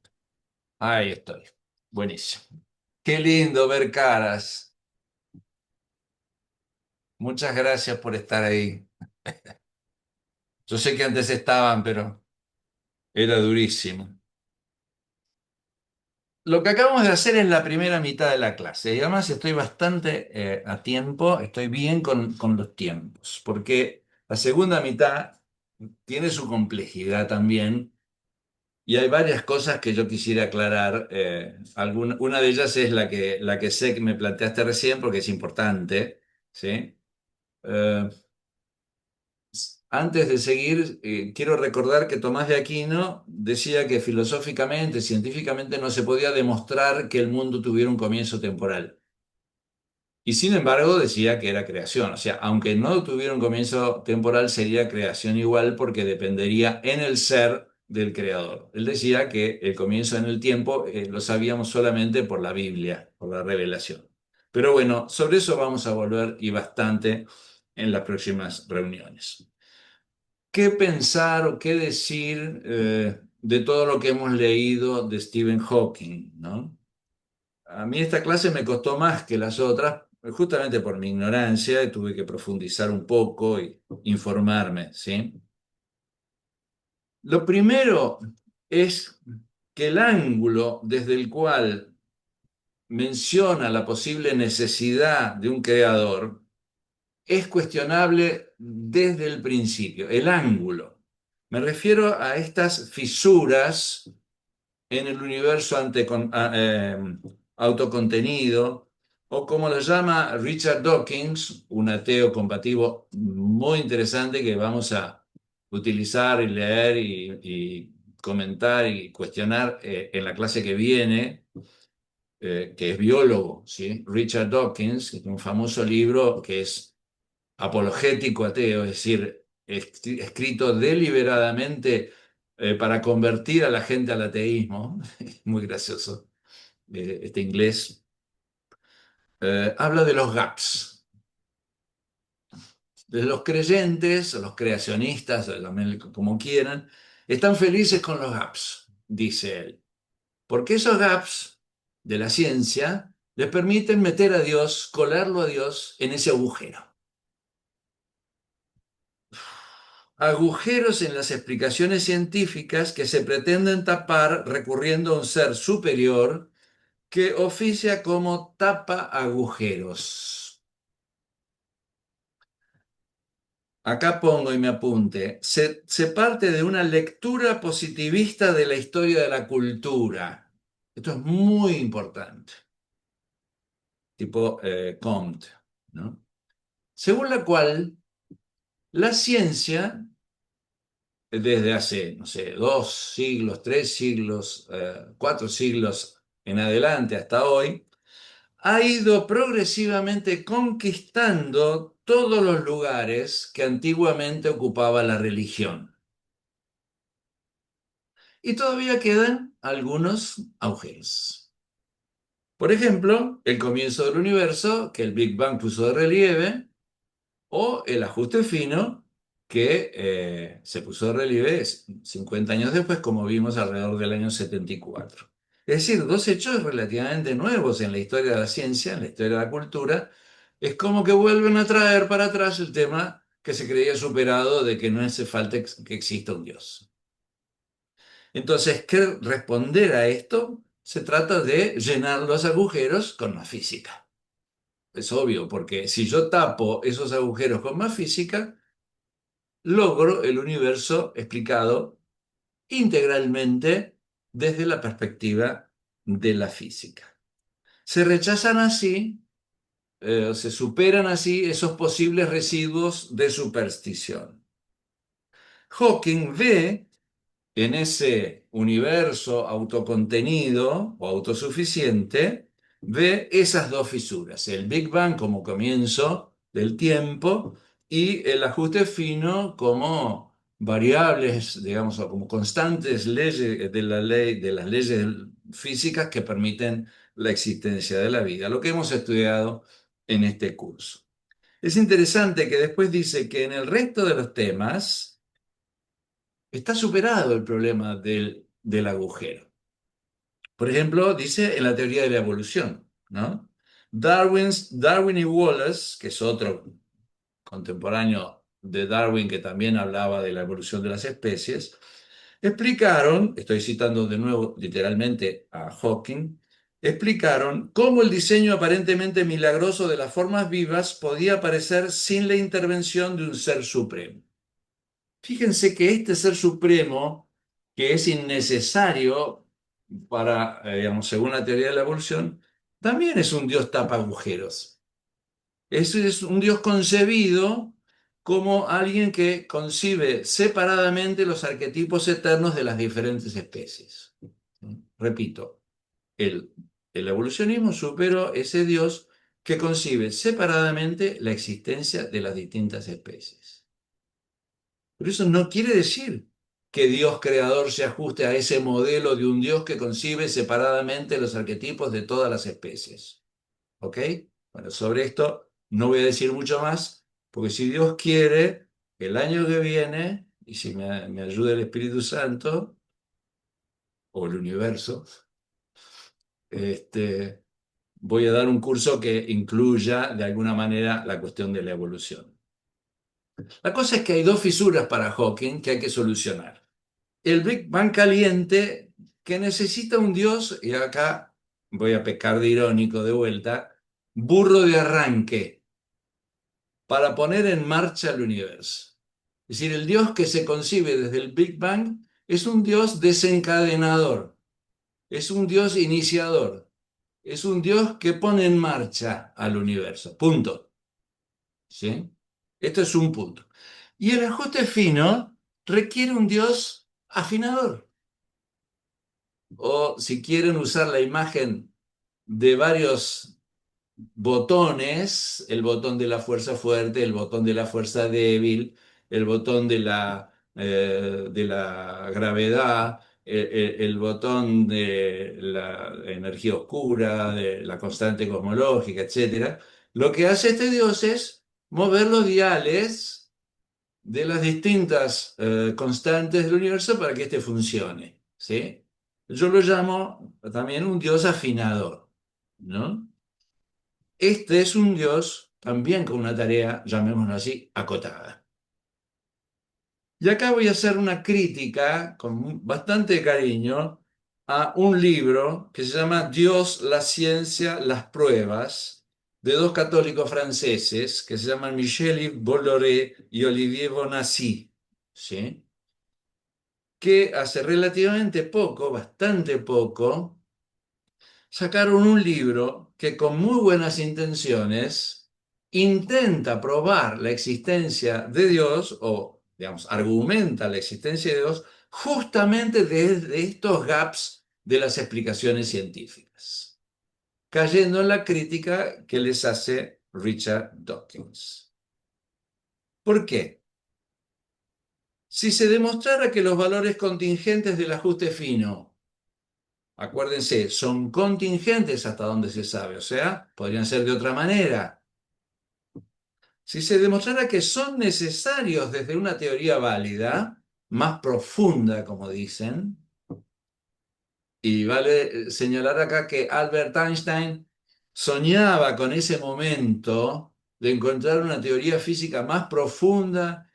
Ahí estoy. Buenísimo. Qué lindo ver caras. Muchas gracias por estar ahí. Yo sé que antes estaban, pero era durísimo. Lo que acabamos de hacer es la primera mitad de la clase y además estoy bastante a tiempo, estoy bien con los tiempos, porque la segunda mitad tiene su complejidad también y hay varias cosas que yo quisiera aclarar. Una de ellas es la que sé que me planteaste recién porque es importante, ¿sí? Eh, Antes de seguir, quiero recordar que Tomás de Aquino decía que filosóficamente, científicamente, no se podía demostrar que el mundo tuviera un comienzo temporal. Y sin embargo decía que era creación. O sea, aunque no tuviera un comienzo temporal, sería creación igual porque dependería en el ser del creador. Él decía que el comienzo en el tiempo lo sabíamos solamente por la Biblia, por la revelación. Pero bueno, sobre eso vamos a volver y bastante en las próximas reuniones. ¿Qué pensar o qué decir de todo lo que hemos leído de Stephen Hawking, ¿no? A mí esta clase me costó más que las otras, justamente por mi ignorancia, y tuve que profundizar un poco y informarme, ¿sí? Lo primero es que el ángulo desde el cual menciona la posible necesidad de un creador es cuestionable desde el principio, el ángulo. Me refiero a estas fisuras en el universo autocontenido, o como lo llama Richard Dawkins, un ateo combativo muy interesante que vamos a utilizar y leer y comentar y cuestionar en la clase que viene, que es biólogo, ¿sí? Richard Dawkins, que tiene un famoso libro que es apologético ateo, es decir, escrito deliberadamente para convertir a la gente al ateísmo. Muy gracioso, este inglés. Habla de los gaps, de los creyentes, o los creacionistas, como quieran, están felices con los gaps, dice él, porque esos gaps de la ciencia les permiten meter a Dios, colarlo a Dios en ese agujero. Agujeros en las explicaciones científicas que se pretenden tapar recurriendo a un ser superior que oficia como tapa agujeros. Acá pongo y me apunte. Se parte de una lectura positivista de la historia de la cultura. Esto es muy importante. Tipo Comte, ¿no? Según la cual la ciencia desde hace, no sé, 2 siglos, 3 siglos, 4 siglos en adelante hasta hoy, ha ido progresivamente conquistando todos los lugares que antiguamente ocupaba la religión. Y todavía quedan algunos agujeros. Por ejemplo, el comienzo del universo, que el Big Bang puso de relieve, o el ajuste fino que se puso de relieve 50 años después, como vimos alrededor del año 74. Es decir, dos hechos relativamente nuevos en la historia de la ciencia, en la historia de la cultura, es como que vuelven a traer para atrás el tema que se creía superado de que no hace falta que exista un Dios. Entonces, ¿qué responder a esto? Se trata de llenar los agujeros con más física. Es obvio, porque si yo tapo esos agujeros con más física, logro el universo explicado integralmente desde la perspectiva de la física. Se rechazan así, se superan así esos posibles residuos de superstición. Hawking ve en ese universo autocontenido o autosuficiente, ve esas dos fisuras, el Big Bang como comienzo del tiempo y el ajuste fino como variables, digamos, o como constantes leyes de la ley, de las leyes físicas que permiten la existencia de la vida, lo que hemos estudiado en este curso. Es interesante que después dice que en el resto de los temas está superado el problema del agujero. Por ejemplo, dice en la teoría de la evolución, ¿no? Darwin y Wallace, que es otro contemporáneo de Darwin que también hablaba de la evolución de las especies, explicaron, estoy citando de nuevo literalmente a Hawking, explicaron cómo el diseño aparentemente milagroso de las formas vivas podía aparecer sin la intervención de un ser supremo. Fíjense que este ser supremo, que es innecesario para, digamos, según la teoría de la evolución, también es un Dios tapa agujeros. Es un Dios concebido como alguien que concibe separadamente los arquetipos eternos de las diferentes especies. Repito, el, el evolucionismo superó ese Dios que concibe separadamente la existencia de las distintas especies. Pero eso no quiere decir que Dios creador se ajuste a ese modelo de un Dios que concibe separadamente los arquetipos de todas las especies. ¿Ok? Bueno, sobre esto no voy a decir mucho más, porque si Dios quiere, el año que viene, y si me ayuda el Espíritu Santo, o el universo, voy a dar un curso que incluya de alguna manera la cuestión de la evolución. La cosa es que hay dos fisuras para Hawking que hay que solucionar. El Big Bang caliente que necesita un Dios, y acá voy a pecar de irónico de vuelta, burro de arranque para poner en marcha el universo. Es decir, el Dios que se concibe desde el Big Bang es un Dios desencadenador, es un Dios iniciador, es un Dios que pone en marcha al universo. Punto. ¿Sí? Esto es un punto. Y el ajuste fino requiere un Dios afinador. O si quieren usar la imagen de varios botones, el botón de la fuerza fuerte, el botón de la fuerza débil, el botón de la gravedad, el botón de la energía oscura, de la constante cosmológica, etc. Lo que hace este Dios es mover los diales de las distintas constantes del universo para que éste funcione, ¿sí? Yo lo llamo también un Dios afinador, ¿no? Este es un Dios también con una tarea, llamémoslo así, acotada. Y acá voy a hacer una crítica con bastante cariño a un libro que se llama Dios, la ciencia, las pruebas, de dos católicos franceses que se llaman Michel-Yves Bolloré y Olivier Bonnassy, ¿sí? Que hace relativamente poco, bastante poco, sacaron un libro que con muy buenas intenciones intenta probar la existencia de Dios o, digamos, argumenta la existencia de Dios justamente desde estos gaps de las explicaciones científicas, cayendo en la crítica que les hace Richard Dawkins. ¿Por qué? Si se demostrara que los valores contingentes del ajuste fino, acuérdense, son contingentes hasta donde se sabe, o sea, podrían ser de otra manera. Si se demostrara que son necesarios desde una teoría válida, más profunda, como dicen, y vale señalar acá que Albert Einstein soñaba con ese momento de encontrar una teoría física más profunda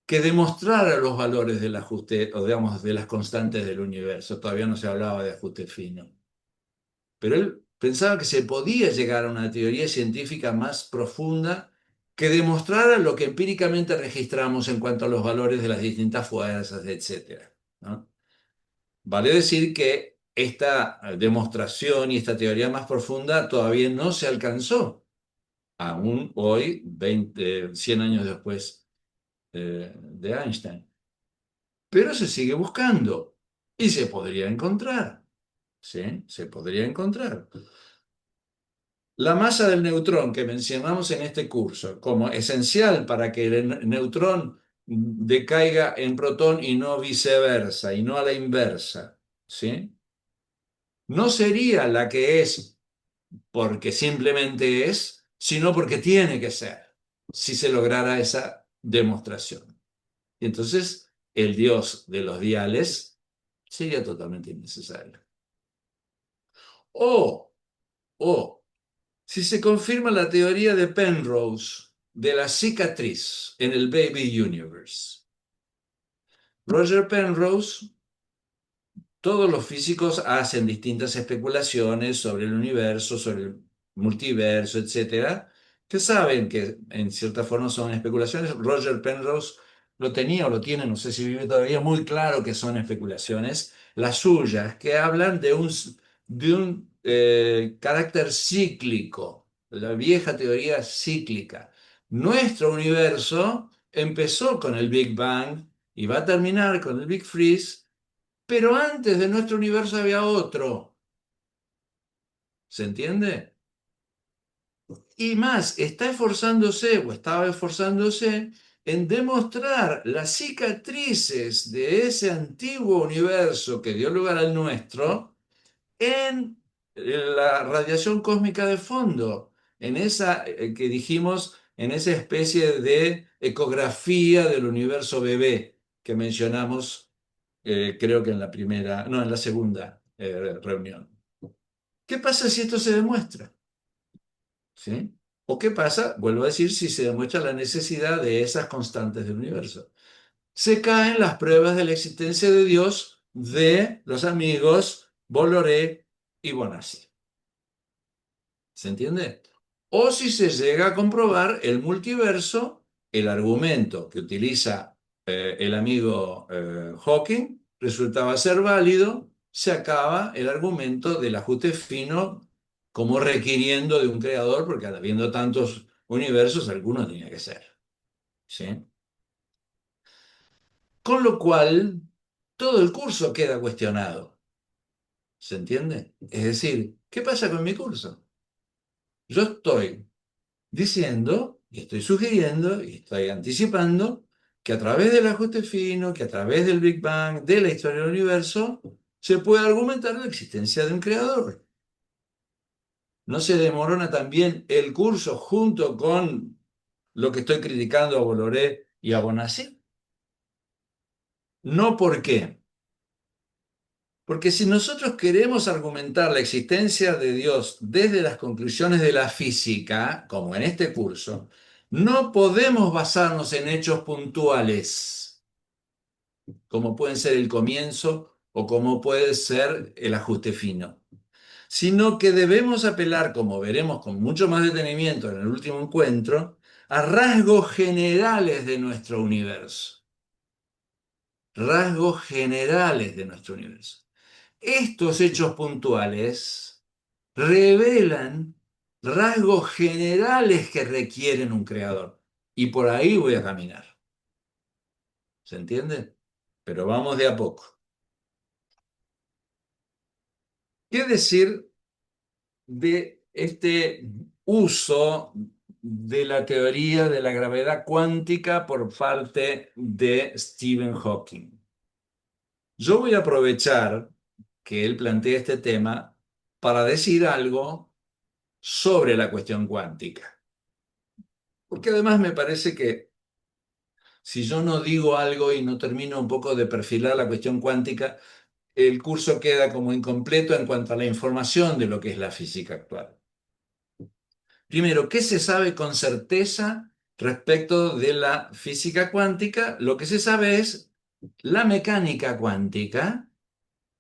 que demostrara los valores del ajuste, o digamos, de las constantes del universo. Todavía no se hablaba de ajuste fino. Pero él pensaba que se podía llegar a una teoría científica más profunda que demostrara lo que empíricamente registramos en cuanto a los valores de las distintas fuerzas, etc., ¿no? Vale decir que esta demostración y esta teoría más profunda todavía no se alcanzó, aún hoy, 100 años después de Einstein. Pero se sigue buscando y se podría encontrar, ¿sí? Se podría encontrar. La masa del neutrón que mencionamos en este curso como esencial para que el neutrón decaiga en protón y no viceversa, y no a la inversa, ¿sí? No sería la que es porque simplemente es, sino porque tiene que ser, si se lograra esa demostración. Y entonces el dios de los diales sería totalmente innecesario. O, o, si se confirma la teoría de Penrose de la cicatriz en el Baby Universe. Roger Penrose, todos los físicos hacen distintas especulaciones sobre el universo, sobre el multiverso, etcétera, que saben que en cierta forma son especulaciones. Roger Penrose lo tenía o lo tiene, no sé si vive todavía, muy claro que son especulaciones, las suyas, que hablan de un carácter cíclico, la vieja teoría cíclica. Nuestro universo empezó con el Big Bang y va a terminar con el Big Freeze, pero antes de nuestro universo había otro. ¿Se entiende? Y más, está esforzándose o estaba esforzándose en demostrar las cicatrices de ese antiguo universo que dio lugar al nuestro en la radiación cósmica de fondo, en esa que dijimos, en esa especie de ecografía del universo bebé que mencionamos, creo que en la primera, no, en la segunda reunión. ¿Qué pasa si esto se demuestra? ¿Sí? ¿O qué pasa, vuelvo a decir, si se demuestra la necesidad de esas constantes del universo? Se caen las pruebas de la existencia de Dios de los amigos Bolloré y Bonassi. ¿Se entiende? O si se llega a comprobar el multiverso, el argumento que utiliza el amigo Hawking resultaba ser válido, se acaba el argumento del ajuste fino como requiriendo de un creador, porque habiendo tantos universos, alguno tenía que ser. ¿Sí? Con lo cual, todo el curso queda cuestionado. ¿Se entiende? Es decir, ¿qué pasa con mi curso? Yo estoy diciendo, y estoy sugiriendo, y estoy anticipando, que a través del ajuste fino, que a través del Big Bang, de la historia del universo, se puede argumentar la existencia de un creador. ¿No se demorona también el curso junto con lo que estoy criticando a Bolloré y a Bonassi? No, ¿por qué? Porque si nosotros queremos argumentar la existencia de Dios desde las conclusiones de la física, como en este curso, no podemos basarnos en hechos puntuales, como pueden ser el comienzo o como puede ser el ajuste fino, sino que debemos apelar, como veremos con mucho más detenimiento en el último encuentro, a rasgos generales de nuestro universo. Rasgos generales de nuestro universo. Estos hechos puntuales revelan rasgos generales que requieren un creador. Y por ahí voy a caminar. ¿Se entiende? Pero vamos de a poco. ¿Qué decir de este uso de la teoría de la gravedad cuántica por parte de Stephen Hawking? Yo voy a aprovechar que él plantea este tema para decir algo sobre la cuestión cuántica. Porque además me parece que si yo no digo algo y no termino un poco de perfilar la cuestión cuántica, el curso queda como incompleto en cuanto a la información de lo que es la física actual. Primero, ¿qué se sabe con certeza respecto de la física cuántica, lo que se sabe es la mecánica cuántica,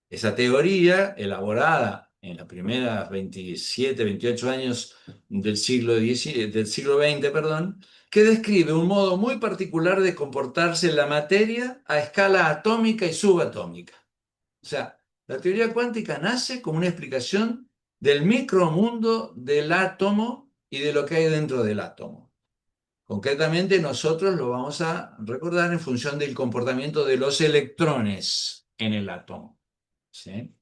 esa teoría elaborada en los primeros 27, 28 años del siglo XX, perdón, que describe un modo muy particular de comportarse la materia a escala atómica y subatómica. O sea, la teoría cuántica nace como una explicación del micromundo del átomo y de lo que hay dentro del átomo. Concretamente, nosotros lo vamos a recordar en función del comportamiento de los electrones en el átomo. ¿Sí?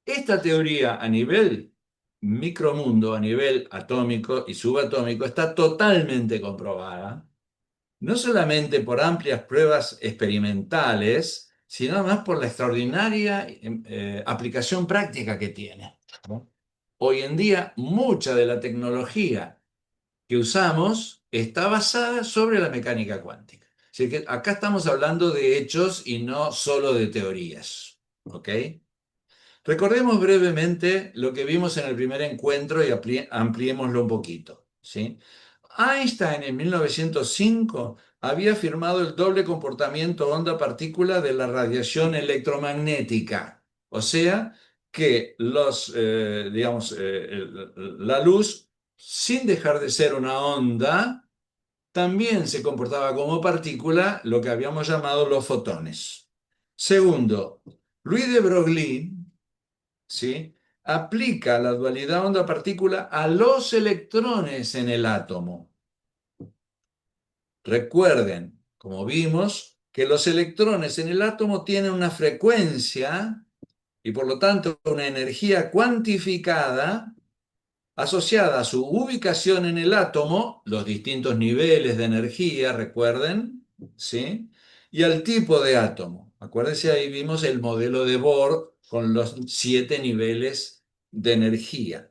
Esta teoría a nivel micromundo, a nivel atómico y subatómico, está totalmente comprobada, no solamente por amplias pruebas experimentales, sino además por la extraordinaria aplicación práctica que tiene, ¿no? Hoy en día, mucha de la tecnología que usamos está basada sobre la mecánica cuántica. Así que acá estamos hablando de hechos y no solo de teorías, ¿ok? Recordemos brevemente lo que vimos en el primer encuentro y ampliémoslo un poquito, ¿sí? Einstein en 1905 había afirmado el doble comportamiento onda-partícula de la radiación electromagnética, o sea que la luz, sin dejar de ser una onda, también se comportaba como partícula, lo que habíamos llamado los fotones. Segundo, Louis de Broglie, ¿sí?, aplica la dualidad onda-partícula a los electrones en el átomo. Recuerden, como vimos, que los electrones en el átomo tienen una frecuencia y por lo tanto una energía cuantificada asociada a su ubicación en el átomo, los distintos niveles de energía, recuerden, ¿sí?, y al tipo de átomo. Acuérdense, ahí vimos el modelo de Bohr con los 7 niveles de energía.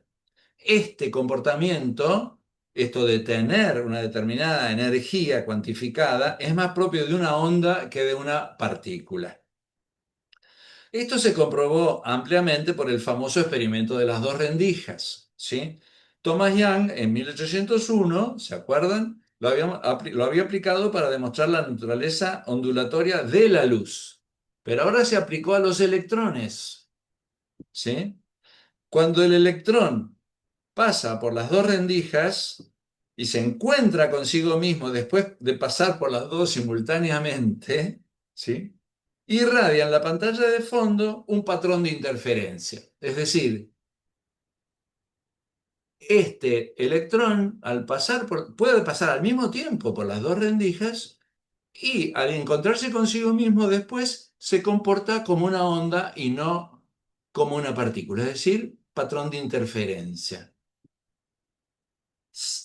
Este comportamiento, esto de tener una determinada energía cuantificada, es más propio de una onda que de una partícula. Esto se comprobó ampliamente por el famoso experimento de las dos rendijas, ¿sí? Thomas Young en 1801, ¿se acuerdan? Lo había aplicado para demostrar la naturaleza ondulatoria de la luz. Pero ahora se aplicó a los electrones, ¿sí? Cuando el electrón pasa por las dos rendijas y se encuentra consigo mismo después de pasar por las dos simultáneamente, ¿sí?, irradia en la pantalla de fondo un patrón de interferencia. Es decir, este electrón puede pasar al mismo tiempo por las dos rendijas y al encontrarse consigo mismo después se comporta como una onda y no como una partícula, es decir, patrón de interferencia.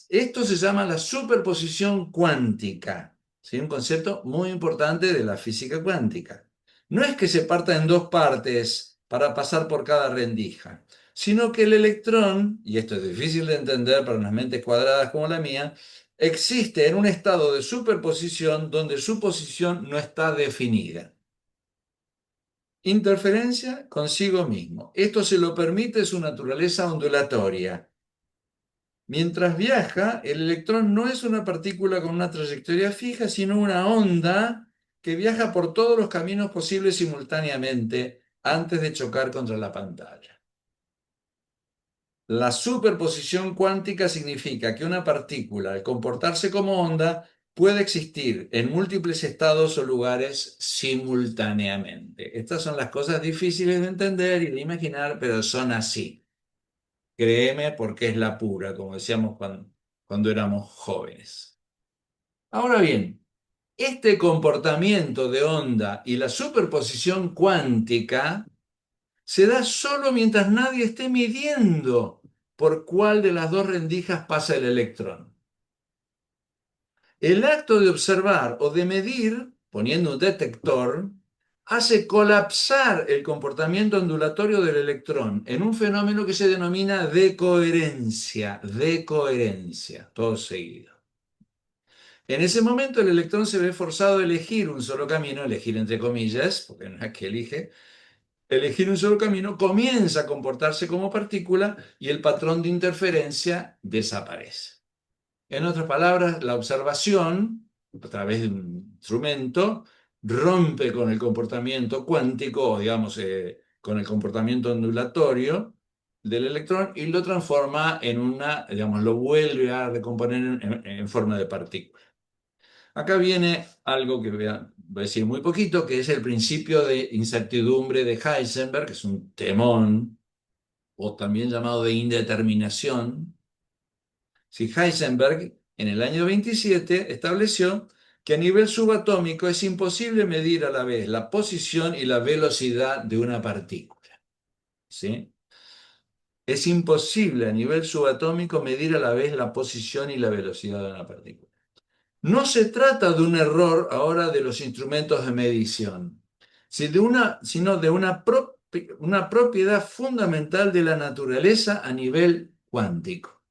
Esto se llama la superposición cuántica, ¿sí?, un concepto muy importante de la física cuántica. No es que se parta en dos partes para pasar por cada rendija, sino que el electrón, y esto es difícil de entender para unas mentes cuadradas como la mía, existe en un estado de superposición donde su posición no está definida. Interferencia consigo mismo. Esto se lo permite su naturaleza ondulatoria. Mientras viaja, el electrón no es una partícula con una trayectoria fija, sino una onda que viaja por todos los caminos posibles simultáneamente antes de chocar contra la pantalla. La superposición cuántica significa que una partícula, al comportarse como onda, puede existir en múltiples estados o lugares simultáneamente. Estas son las cosas difíciles de entender y de imaginar, pero son así. Créeme, porque es la pura, como decíamos cuando éramos jóvenes. Ahora bien, este comportamiento de onda y la superposición cuántica se da solo mientras nadie esté midiendo por cuál de las dos rendijas pasa el electrón. El acto de observar o de medir, poniendo un detector, hace colapsar el comportamiento ondulatorio del electrón en un fenómeno que se denomina decoherencia, todo seguido. En ese momento el electrón se ve forzado a elegir un solo camino, elegir entre comillas, porque no es que elegir un solo camino, comienza a comportarse como partícula y el patrón de interferencia desaparece. En otras palabras, la observación, a través de un instrumento, rompe con el comportamiento cuántico, o digamos, con el comportamiento ondulatorio del electrón y lo transforma en una, digamos, lo vuelve a recomponer en forma de partícula. Acá viene algo que voy a decir muy poquito, que es el principio de incertidumbre de Heisenberg, que es un temón, o también llamado de indeterminación. Si Heisenberg, en el año 27, estableció que a nivel subatómico es imposible medir a la vez la posición y la velocidad de una partícula. ¿Sí? Es imposible a nivel subatómico medir a la vez la posición y la velocidad de una partícula. No se trata de un error ahora de los instrumentos de medición, sino de una propiedad fundamental de la naturaleza a nivel cuántico.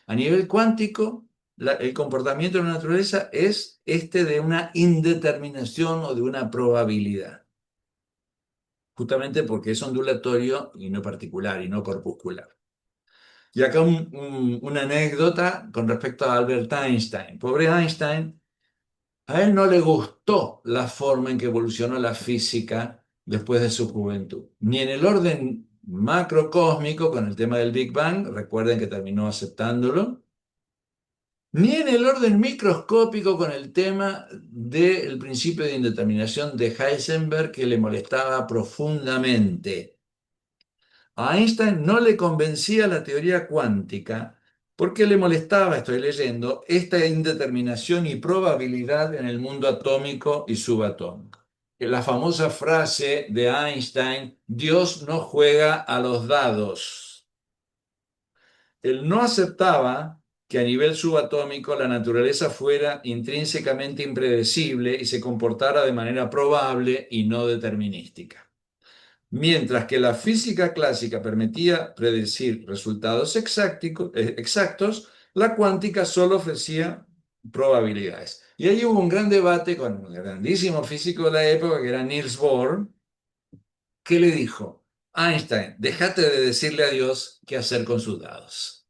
A nivel cuántico, el comportamiento de la naturaleza es este de una indeterminación o de una probabilidad, justamente porque es ondulatorio y no particular y no corpuscular. Y acá una anécdota con respecto a Albert Einstein. Pobre Einstein, a él no le gustó la forma en que evolucionó la física después de su juventud, ni en el orden macrocósmico con el tema del Big Bang, recuerden que terminó aceptándolo, ni en el orden microscópico con el tema del principio de indeterminación de Heisenberg, que le molestaba profundamente. A Einstein no le convencía la teoría cuántica porque le molestaba, estoy leyendo, esta indeterminación y probabilidad en el mundo atómico y subatómico. La famosa frase de Einstein, Dios no juega a los dados. Él no aceptaba que a nivel subatómico la naturaleza fuera intrínsecamente impredecible y se comportara de manera probable y no determinística. Mientras que la física clásica permitía predecir resultados exactos, la cuántica solo ofrecía probabilidades. Y ahí hubo un gran debate con un grandísimo físico de la época, que era Niels Bohr, que le dijo, Einstein, déjate de decirle a Dios qué hacer con sus dados.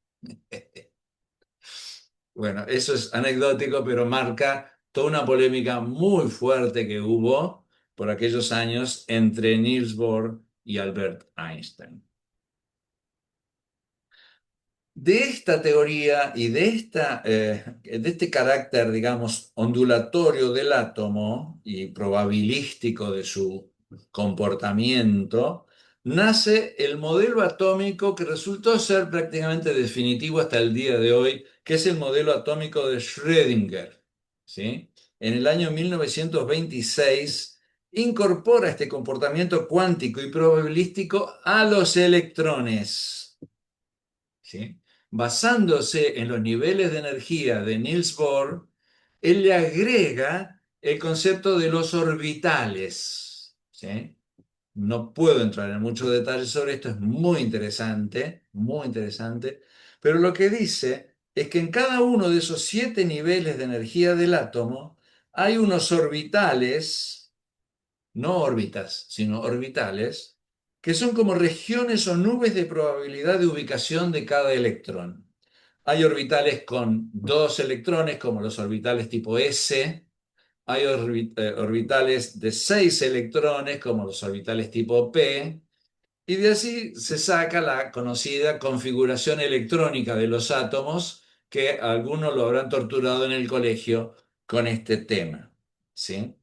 Bueno, eso es anecdótico, pero marca toda una polémica muy fuerte que hubo por aquellos años entre Niels Bohr y Albert Einstein. De esta teoría y de este carácter, digamos, ondulatorio del átomo y probabilístico de su comportamiento, nace el modelo atómico que resultó ser prácticamente definitivo hasta el día de hoy, que es el modelo atómico de Schrödinger. ¿Sí? En el año 1926 incorpora este comportamiento cuántico y probabilístico a los electrones. ¿Sí? Basándose en los niveles de energía de Niels Bohr, él le agrega el concepto de los orbitales. ¿Sí? No puedo entrar en muchos detalles sobre esto, es muy interesante, pero lo que dice es que en cada uno de esos 7 niveles de energía del átomo hay unos orbitales, no órbitas, sino orbitales, que son como regiones o nubes de probabilidad de ubicación de cada electrón. Hay orbitales con 2 electrones, como los orbitales tipo S. Hay orbitales de 6 electrones, como los orbitales tipo P. Y de así se saca la conocida configuración electrónica de los átomos, que algunos lo habrán torturado en el colegio con este tema. ¿Sí?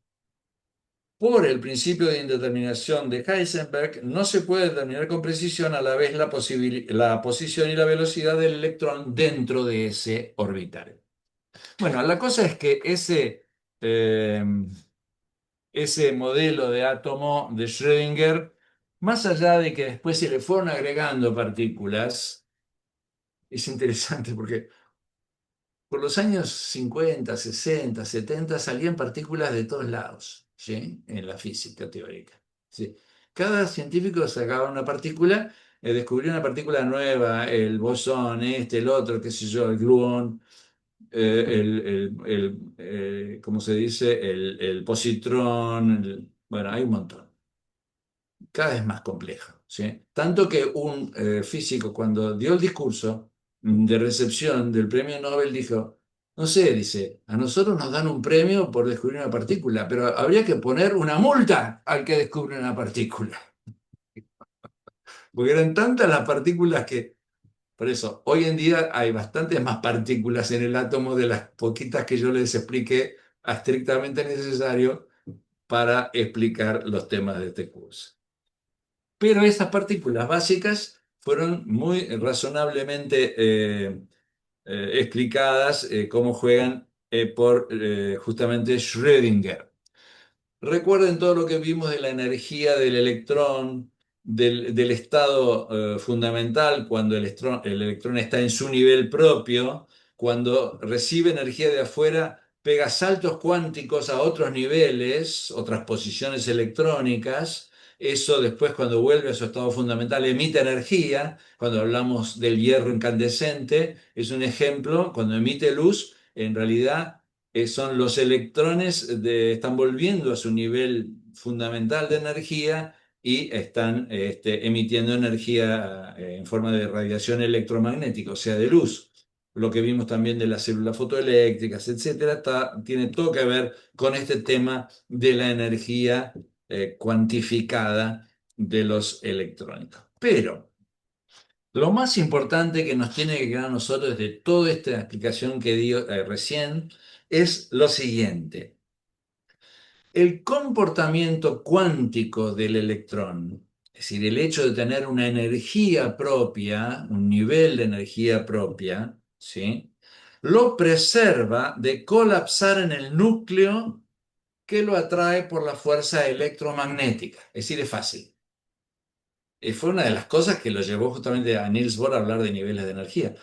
Por el principio de indeterminación de Heisenberg, no se puede determinar con precisión a la vez la posición y la velocidad del electrón dentro de ese orbital. Bueno, la cosa es que eh, ese modelo de átomo de Schrödinger, más allá de que después se le fueron agregando partículas, es interesante porque por los años 50, 60, 70 salían partículas de todos lados, ¿sí? En la física teórica. ¿Sí? Cada científico sacaba una partícula, descubría una partícula nueva, el bosón, el otro, qué sé yo, el gluón, ¿cómo se dice? El positrón, bueno, hay un montón. Cada vez más complejo, ¿sí? Tanto que un físico, cuando dio el discurso de recepción del premio Nobel, dijo, No sé, dice, a nosotros nos dan un premio por descubrir una partícula, pero habría que poner una multa al que descubre una partícula. Porque eran tantas las partículas que... Por eso, hoy en día hay bastantes más partículas en el átomo de las poquitas que yo les expliqué estrictamente necesario para explicar los temas de este curso. Pero estas partículas básicas fueron muy razonablemente explicadas cómo juegan por justamente Schrödinger. Recuerden todo lo que vimos de la energía del electrón, del estado fundamental, cuando el electrón está en su nivel propio, cuando recibe energía de afuera, pega saltos cuánticos a otros niveles, otras posiciones electrónicas. Eso después, cuando vuelve a su estado fundamental, emite energía. Cuando hablamos del hierro incandescente, es un ejemplo, cuando emite luz, en realidad son los electrones están volviendo a su nivel fundamental de energía y están emitiendo energía en forma de radiación electromagnética, o sea, de luz. Lo que vimos también de las células fotoeléctricas, etcétera, tiene todo que ver con este tema de la energía cuantificada de los electrónicos. Pero lo más importante que nos tiene que quedar a nosotros de toda esta explicación que di recién es lo siguiente. El comportamiento cuántico del electrón, es decir, el hecho de tener una energía propia, un nivel de energía propia, ¿sí? Lo preserva de colapsar en el núcleo que lo atrae por la fuerza electromagnética. Es decir, es fácil. Fue una de las cosas que lo llevó justamente a Niels Bohr a hablar de niveles de energía.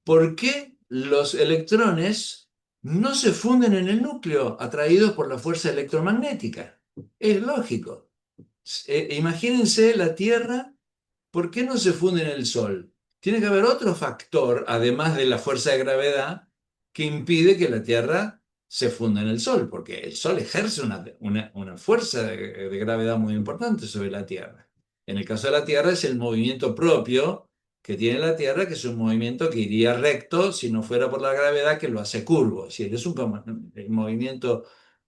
¿Por qué los electrones no se funden en el núcleo atraídos por la fuerza electromagnética? Es lógico. Imagínense la Tierra, ¿por qué no se funde en el Sol? Tiene que haber otro factor, además de la fuerza de gravedad, que impide que la Tierra se funda en el Sol, porque el Sol ejerce una fuerza de gravedad muy importante sobre la Tierra. En el caso de la Tierra es el movimiento propio que tiene la Tierra, que es un movimiento que iría recto si no fuera por la gravedad que lo hace curvo. Es decir, es el movimiento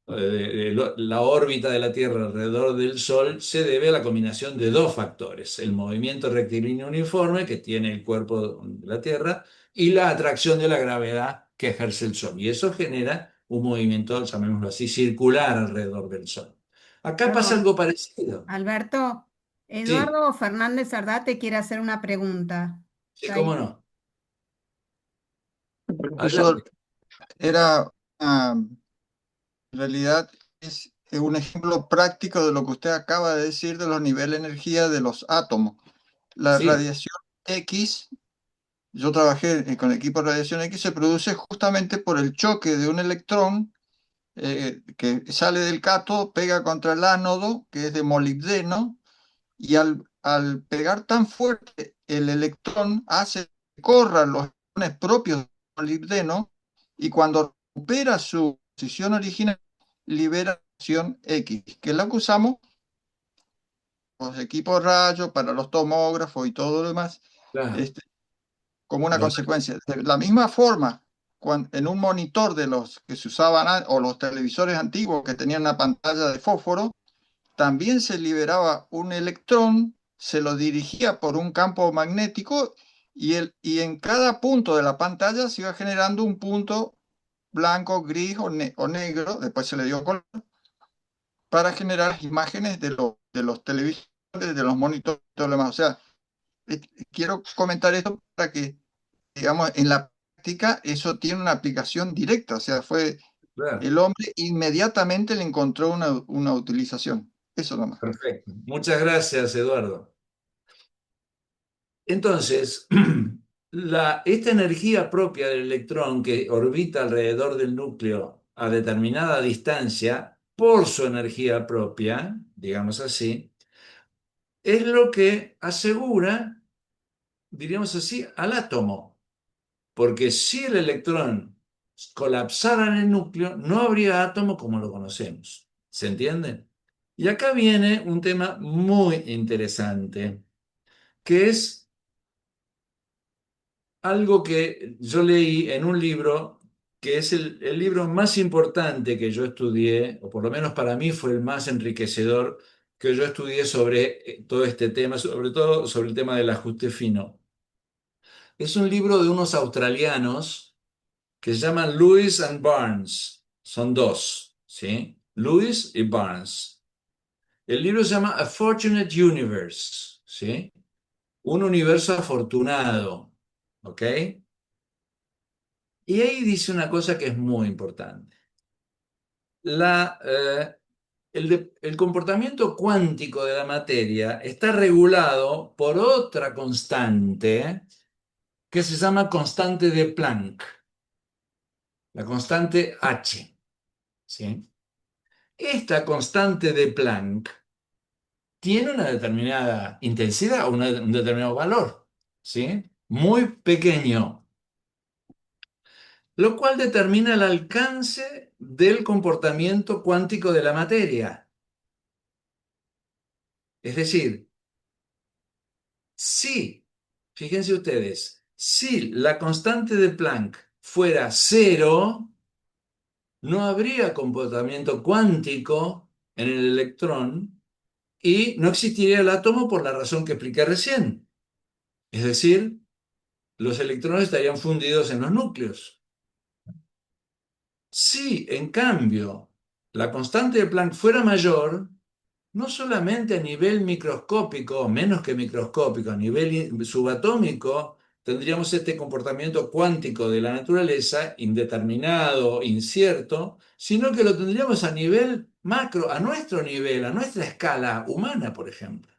la órbita de la Tierra alrededor del Sol se debe a la combinación de dos factores: el movimiento rectilíneo uniforme que tiene el cuerpo de la Tierra y la atracción de la gravedad que ejerce el Sol. Y eso genera un movimiento, llamémoslo así, circular alrededor del Sol. Acá pasa Perdón, algo parecido. Alberto, Sí, Eduardo Fernández Sardá te quiere hacer una pregunta. sí, ¿Está cómo ahí? no. Profesor, Adelante. era en realidad es un ejemplo práctico de lo que usted acaba de decir de los niveles de energía de los átomos. La Sí, radiación X, yo trabajé con equipo de radiación X, se produce justamente por el choque de un electrón que sale del cátodo, pega contra el ánodo, que es de molibdeno, y al pegar tan fuerte, el electrón hace que corran los electrones propios del molibdeno y cuando recupera su posición original, libera radiación X, que es la que usamos los equipos de rayos para los tomógrafos y todo lo demás, claro. este, como una Lo- consecuencia. De la misma forma, en un monitor de los que se usaban o los televisores antiguos que tenían una pantalla de fósforo, también se liberaba un electrón, se lo dirigía por un campo magnético y en cada punto de la pantalla se iba generando un punto blanco, gris o negro, después se le dio color, para generar imágenes de los televisores, de los monitores y todo lo demás. O sea, quiero comentar esto para que, digamos, en la práctica eso tiene una aplicación directa. O sea, claro, el hombre inmediatamente le encontró una utilización. Eso nomás. perfecto. Muchas gracias, Eduardo. Entonces, esta energía propia del electrón que orbita alrededor del núcleo a determinada distancia por su energía propia, digamos así, es lo que asegura, diríamos así, al átomo. Porque si el electrón colapsara en el núcleo, no habría átomo como lo conocemos. ¿Se entiende? Y acá viene un tema muy interesante, que es algo que yo leí en un libro que es el libro más importante que yo estudié, o por lo menos para mí fue el más enriquecedor que yo estudié sobre todo este tema, sobre todo sobre el tema del ajuste fino. Es un libro de unos australianos que se llaman Lewis and Barnes. Son dos, ¿sí? Lewis y Barnes. El libro se llama A Fortunate Universe, ¿sí? Un universo afortunado, ¿ok? Y ahí dice una cosa que es muy importante. El comportamiento cuántico de la materia está regulado por otra constante que se llama constante de Planck, la constante H, ¿sí? Esta constante de Planck tiene una determinada intensidad o un determinado valor, ¿sí? Muy pequeño, lo cual determina el alcance del comportamiento cuántico de la materia. Es decir, si, fíjense ustedes, si la constante de Planck fuera cero, no habría comportamiento cuántico en el electrón y no existiría el átomo por la razón que expliqué recién. Es decir, los electrones estarían fundidos en los núcleos. Si, en cambio, la constante de Planck fuera mayor, no solamente a nivel microscópico, menos que microscópico, a nivel subatómico, tendríamos este comportamiento cuántico de la naturaleza, indeterminado, incierto, sino que lo tendríamos a nivel macro, a nuestro nivel, a nuestra escala humana, por ejemplo.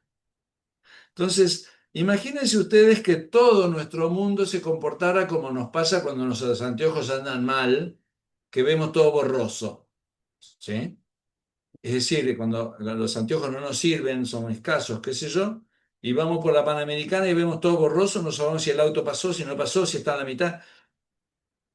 Entonces, imagínense ustedes que todo nuestro mundo se comportara como nos pasa cuando nuestros anteojos andan mal, que vemos todo borroso, ¿sí? Es decir, cuando los anteojos no nos sirven, son escasos, qué sé yo, y vamos por la Panamericana y vemos todo borroso, no sabemos si el auto pasó, si no pasó, si está a la mitad.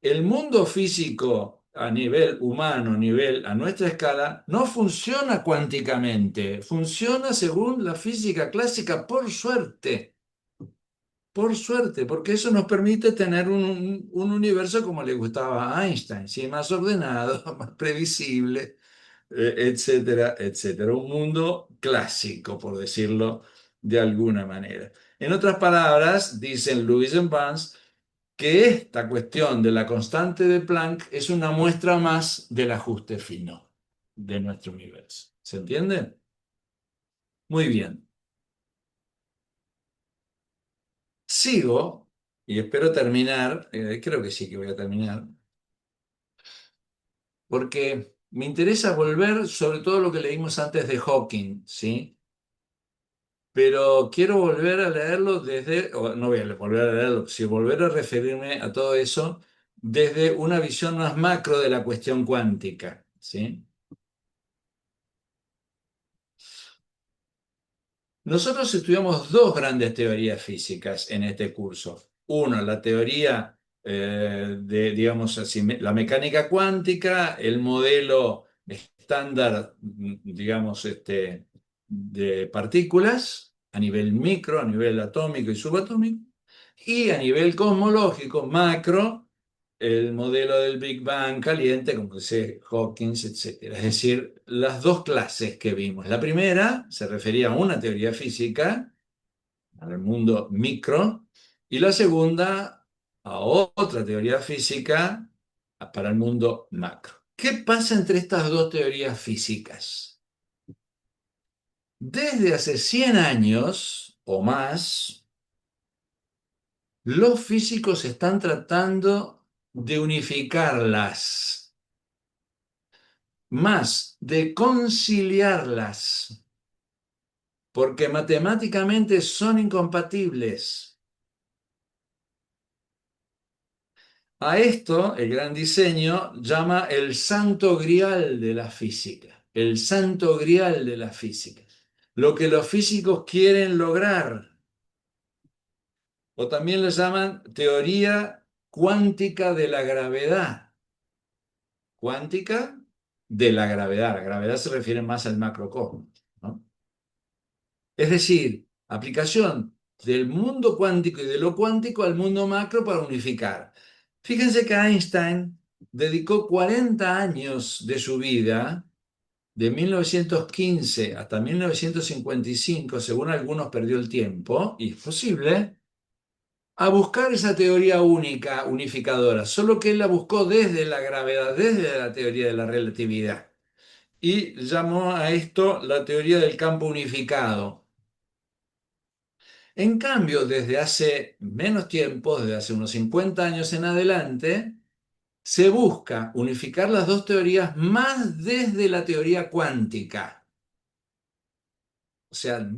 El mundo físico a nivel humano, a nuestra escala, no funciona cuánticamente, funciona según la física clásica, por suerte. Por suerte, porque eso nos permite tener un universo como le gustaba a Einstein, ¿sí? Más ordenado, más previsible, etcétera, etcétera. Un mundo clásico, por decirlo de alguna manera. En otras palabras, dicen Lewis and Barnes, que esta cuestión de la constante de Planck es una muestra más del ajuste fino de nuestro universo. ¿Se entiende? Muy bien. Sigo y espero terminar, creo que sí que voy a terminar, porque me interesa volver sobre todo lo que leímos antes de Hawking, ¿sí? Pero quiero volver a leerlo desde, o no voy a volver a leerlo, sino volver a referirme a todo eso desde una visión más macro de la cuestión cuántica, ¿sí? Nosotros estudiamos dos grandes teorías físicas en este curso. Una, la teoría de, digamos así, la mecánica cuántica, el modelo estándar, digamos, de partículas a nivel micro, a nivel atómico y subatómico, y a nivel cosmológico, macro, el modelo del Big Bang caliente, como dice Hawkins, etc. Es decir, las dos clases que vimos. La primera se refería a una teoría física, al mundo micro, y la segunda a otra teoría física para el mundo macro. ¿Qué pasa entre estas dos teorías físicas? Desde hace 100 años o más, los físicos están tratando de unificarlas, más de conciliarlas, porque matemáticamente son incompatibles. A esto, el gran diseño llama el santo grial de la física, el santo grial de la física, lo que los físicos quieren lograr, o también le llaman teoría cuántica de la gravedad. Cuántica de la gravedad. La gravedad se refiere más al macrocosmos, ¿no? Es decir, aplicación del mundo cuántico y de lo cuántico al mundo macro para unificar. Fíjense que Einstein dedicó 40 años de su vida, de 1915 hasta 1955, según algunos perdió el tiempo, y es posible, a buscar esa teoría única, unificadora, solo que él la buscó desde la gravedad, desde la teoría de la relatividad, y llamó a esto la teoría del campo unificado. En cambio, desde hace menos tiempo, desde hace unos 50 años en adelante, se busca unificar las dos teorías más desde la teoría cuántica. O sea,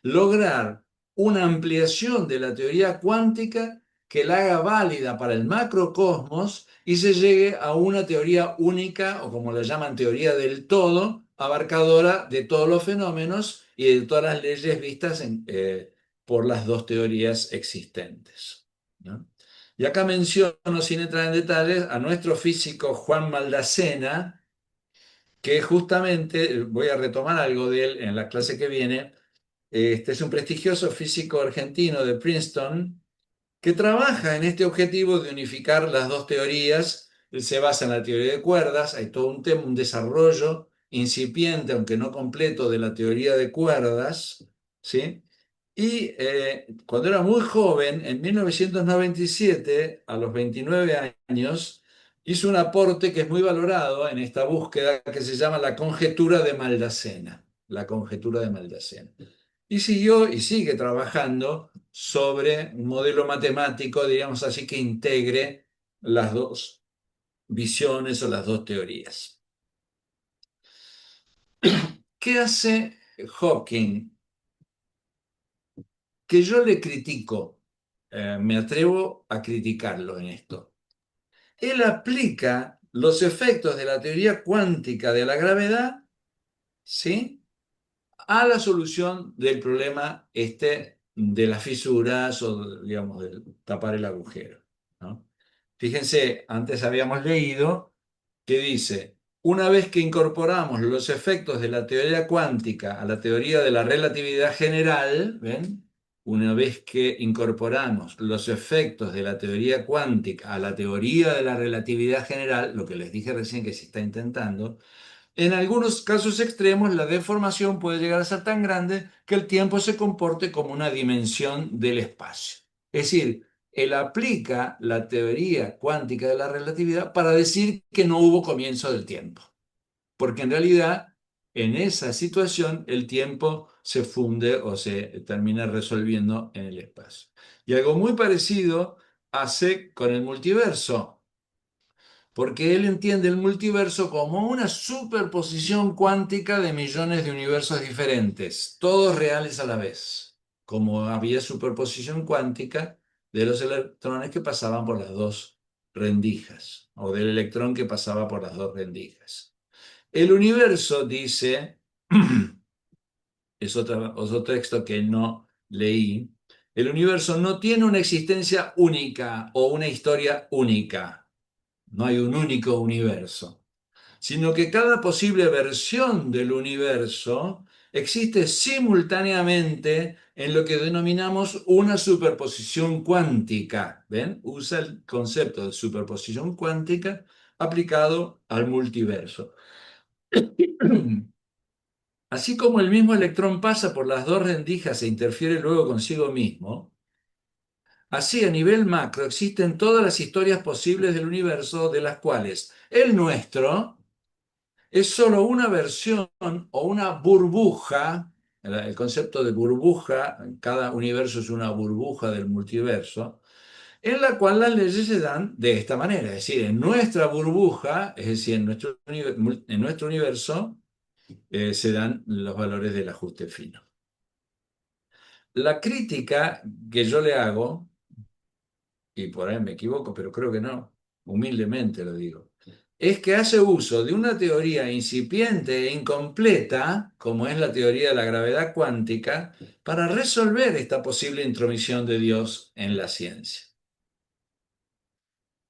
lograr una ampliación de la teoría cuántica que la haga válida para el macrocosmos y se llegue a una teoría única, o como la llaman teoría del todo, abarcadora de todos los fenómenos y de todas las leyes vistas por las dos teorías existentes, ¿no? Y acá menciono, sin entrar en detalles, a nuestro físico Juan Maldacena, que justamente, voy a retomar algo de él en la clase que viene. Este es un prestigioso físico argentino de Princeton que trabaja en este objetivo de unificar las dos teorías. Él se basa en la teoría de cuerdas, hay todo un tema, un desarrollo incipiente, aunque no completo, de la teoría de cuerdas, ¿sí? Y cuando era muy joven, en 1997, a los 29 años, hizo un aporte que es muy valorado en esta búsqueda que se llama la conjetura de Maldacena. La conjetura de Maldacena. Y siguió y sigue trabajando sobre un modelo matemático, digamos así, que integre las dos visiones o las dos teorías. ¿Qué hace Hawking? Que yo le critico, me atrevo a criticarlo en esto. Él aplica los efectos de la teoría cuántica de la gravedad, ¿sí?, a la solución del problema de las fisuras o, digamos, de tapar el agujero, ¿no? Fíjense, antes habíamos leído que dice, una vez que incorporamos los efectos de la teoría cuántica a la teoría de la relatividad general, ¿ven? Una vez que incorporamos los efectos de la teoría cuántica a la teoría de la relatividad general, lo que les dije recién que se está intentando, en algunos casos extremos, la deformación puede llegar a ser tan grande que el tiempo se comporte como una dimensión del espacio. Es decir, él aplica la teoría cuántica de la relatividad para decir que no hubo comienzo del tiempo, porque en realidad en esa situación el tiempo se funde o se termina resolviendo en el espacio. Y algo muy parecido hace con el multiverso, porque él entiende el multiverso como una superposición cuántica de millones de universos diferentes, todos reales a la vez, como había superposición cuántica de los electrones que pasaban por las dos rendijas, o del electrón que pasaba por las dos rendijas. El universo, dice, es otro texto que no leí, el universo no tiene una existencia única o una historia única. No hay un único universo, sino que cada posible versión del universo existe simultáneamente en lo que denominamos una superposición cuántica. ¿Ven? Usa el concepto de superposición cuántica aplicado al multiverso. Así como el mismo electrón pasa por las dos rendijas e interfiere luego consigo mismo, así, a nivel macro, existen todas las historias posibles del universo, de las cuales el nuestro es solo una versión o una burbuja. El concepto de burbuja, cada universo es una burbuja del multiverso, en la cual las leyes se dan de esta manera. Es decir, en nuestra burbuja, es decir, en nuestro universo, se dan los valores del ajuste fino. La crítica que yo le hago, y por ahí me equivoco, pero creo que no, humildemente lo digo, es que hace uso de una teoría incipiente e incompleta, como es la teoría de la gravedad cuántica, para resolver esta posible intromisión de Dios en la ciencia.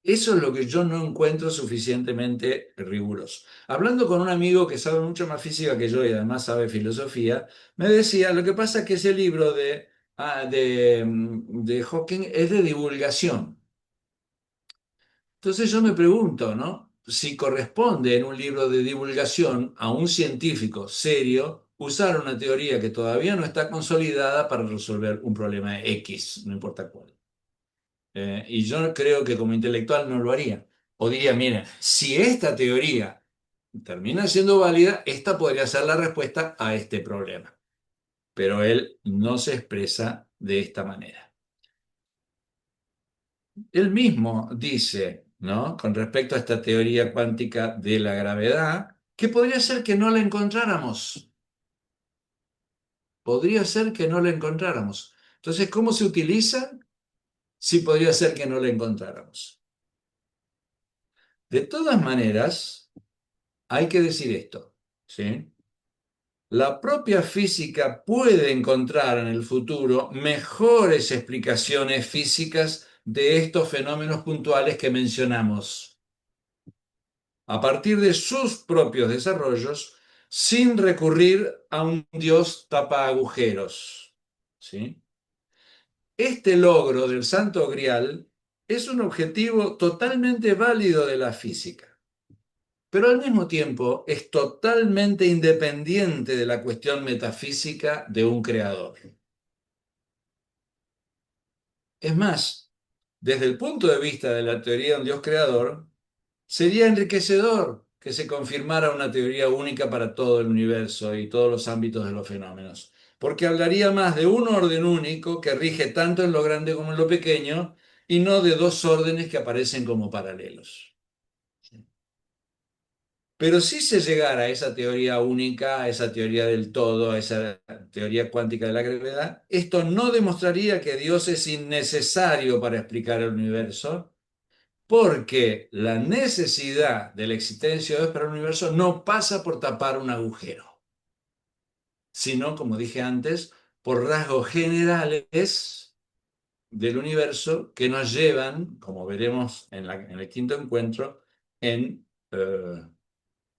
Eso es lo que yo no encuentro suficientemente riguroso. Hablando con un amigo que sabe mucho más física que yo y además sabe filosofía, me decía, lo que pasa es que ese libro de Hawking es de divulgación. Entonces yo me pregunto, ¿no? Si corresponde en un libro de divulgación a un científico serio usar una teoría que todavía no está consolidada para resolver un problema X, no importa cuál. Y yo creo que como intelectual no lo haría. O diría, mira, si esta teoría termina siendo válida, esta podría ser la respuesta a este problema. Pero él no se expresa de esta manera. Él mismo dice, ¿no? Con respecto a esta teoría cuántica de la gravedad, que podría ser que no la encontráramos. Podría ser que no la encontráramos. Entonces, ¿cómo se utiliza? Sí, podría ser que no la encontráramos. De todas maneras, hay que decir esto, ¿sí? La propia física puede encontrar en el futuro mejores explicaciones físicas de estos fenómenos puntuales que mencionamos, a partir de sus propios desarrollos, sin recurrir a un Dios tapa agujeros, ¿sí? Este logro del Santo Grial es un objetivo totalmente válido de la física, pero al mismo tiempo es totalmente independiente de la cuestión metafísica de un creador. Es más, desde el punto de vista de la teoría de un Dios creador, sería enriquecedor que se confirmara una teoría única para todo el universo y todos los ámbitos de los fenómenos, porque hablaría más de un orden único que rige tanto en lo grande como en lo pequeño y no de dos órdenes que aparecen como paralelos. Pero si se llegara a esa teoría única, a esa teoría del todo, a esa teoría cuántica de la gravedad, esto no demostraría que Dios es innecesario para explicar el universo, porque la necesidad de la existencia de Dios para el universo no pasa por tapar un agujero, sino, como dije antes, por rasgos generales del universo que nos llevan, como veremos en el quinto encuentro,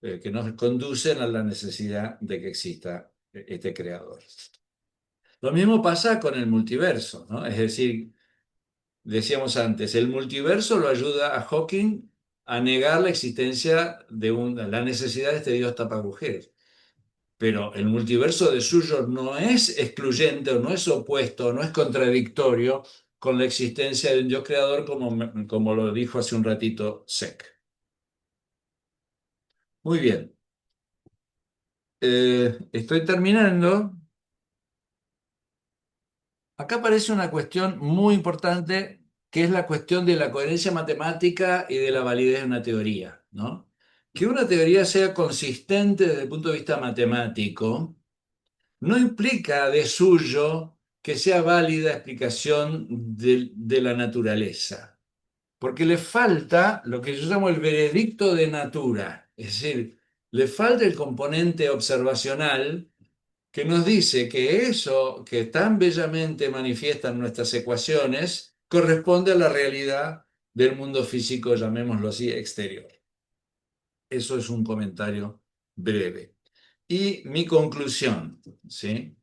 que nos conducen a la necesidad de que exista este creador. Lo mismo pasa con el multiverso, ¿no? Es decir, decíamos antes, el multiverso lo ayuda a Hawking a negar la existencia de la necesidad de este Dios tapagujeros. Pero el multiverso de suyo no es excluyente o no es opuesto o no es contradictorio con la existencia de un Dios creador como lo dijo hace un ratito Seck. Muy bien. Estoy terminando. Acá aparece una cuestión muy importante, que es la cuestión de la coherencia matemática y de la validez de una teoría, ¿no? Que una teoría sea consistente desde el punto de vista matemático no implica de suyo que sea válida explicación de la naturaleza, porque le falta lo que yo llamo el veredicto de natura, es decir, le falta el componente observacional que nos dice que eso que tan bellamente manifiestan nuestras ecuaciones corresponde a la realidad del mundo físico, llamémoslo así, exterior. Eso es un comentario breve. Y mi conclusión, ¿sí?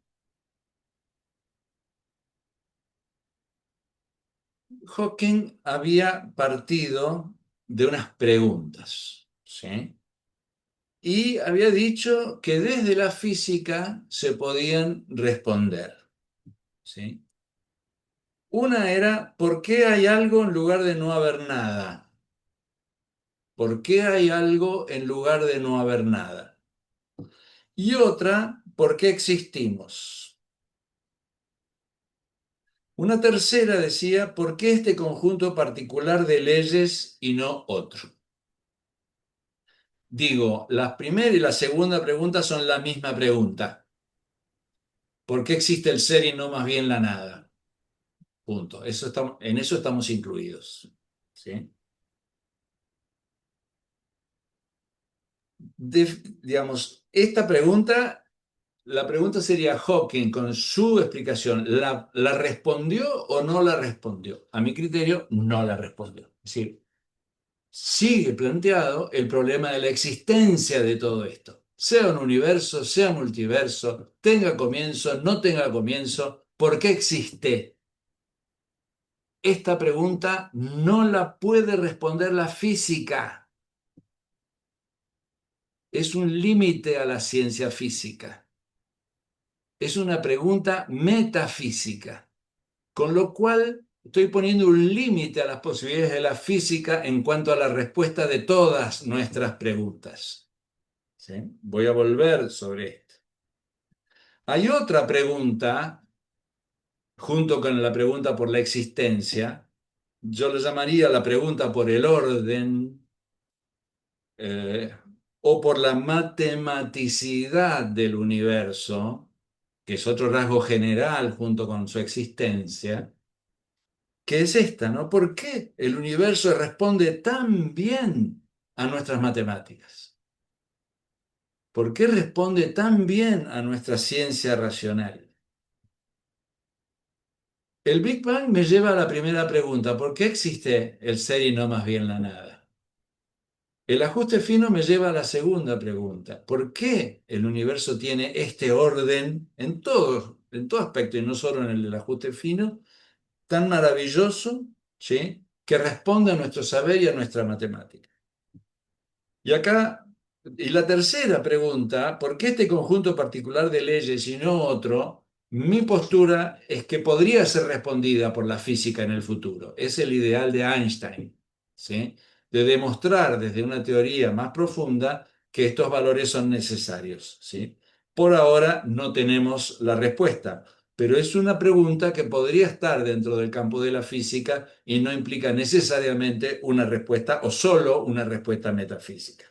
Hawking había partido de unas preguntas, ¿sí? Y había dicho que desde la física se podían responder, ¿sí? Una era, ¿por qué hay algo en lugar de no haber nada? ¿Por qué hay algo en lugar de no haber nada? Y otra, ¿por qué existimos? Una tercera decía, ¿por qué este conjunto particular de leyes y no otro? Digo, la primera y la segunda pregunta son la misma pregunta. ¿Por qué existe el ser y no más bien la nada? Punto. En eso estamos incluidos, ¿sí? Digamos, esta pregunta, la pregunta sería, Hawking, con su explicación, ¿la respondió o no la respondió? A mi criterio, no la respondió. Es decir, sigue planteado el problema de la existencia de todo esto. Sea un universo, sea multiverso, tenga comienzo, no tenga comienzo, ¿por qué existe? esta pregunta no la puede responder la física. Es un límite a la ciencia física. Es una pregunta metafísica, con lo cual estoy poniendo un límite a las posibilidades de la física en cuanto a la respuesta de todas nuestras preguntas. ¿Sí? Voy a volver sobre esto. Hay otra pregunta, junto con la pregunta por la existencia, yo le llamaría la pregunta por el orden o por la matematicidad del universo, que es otro rasgo general junto con su existencia, que es esta, ¿no? ¿Por qué el universo responde tan bien a nuestras matemáticas? ¿Por qué responde tan bien a nuestra ciencia racional? El Big Bang me lleva a la primera pregunta: ¿por qué existe el ser y no más bien la nada? El ajuste fino me lleva a la segunda pregunta: ¿por qué el universo tiene este orden en todo aspecto, y no solo en el del ajuste fino, tan maravilloso, ¿sí?, que responde a nuestro saber y a nuestra matemática? Y la tercera pregunta: ¿por qué este conjunto particular de leyes y no otro? Mi postura es que podría ser respondida por la física en el futuro. Es el ideal de Einstein, ¿sí?, de demostrar desde una teoría más profunda que estos valores son necesarios, ¿sí? Por ahora no tenemos la respuesta, pero es una pregunta que podría estar dentro del campo de la física y no implica necesariamente una respuesta o solo una respuesta metafísica.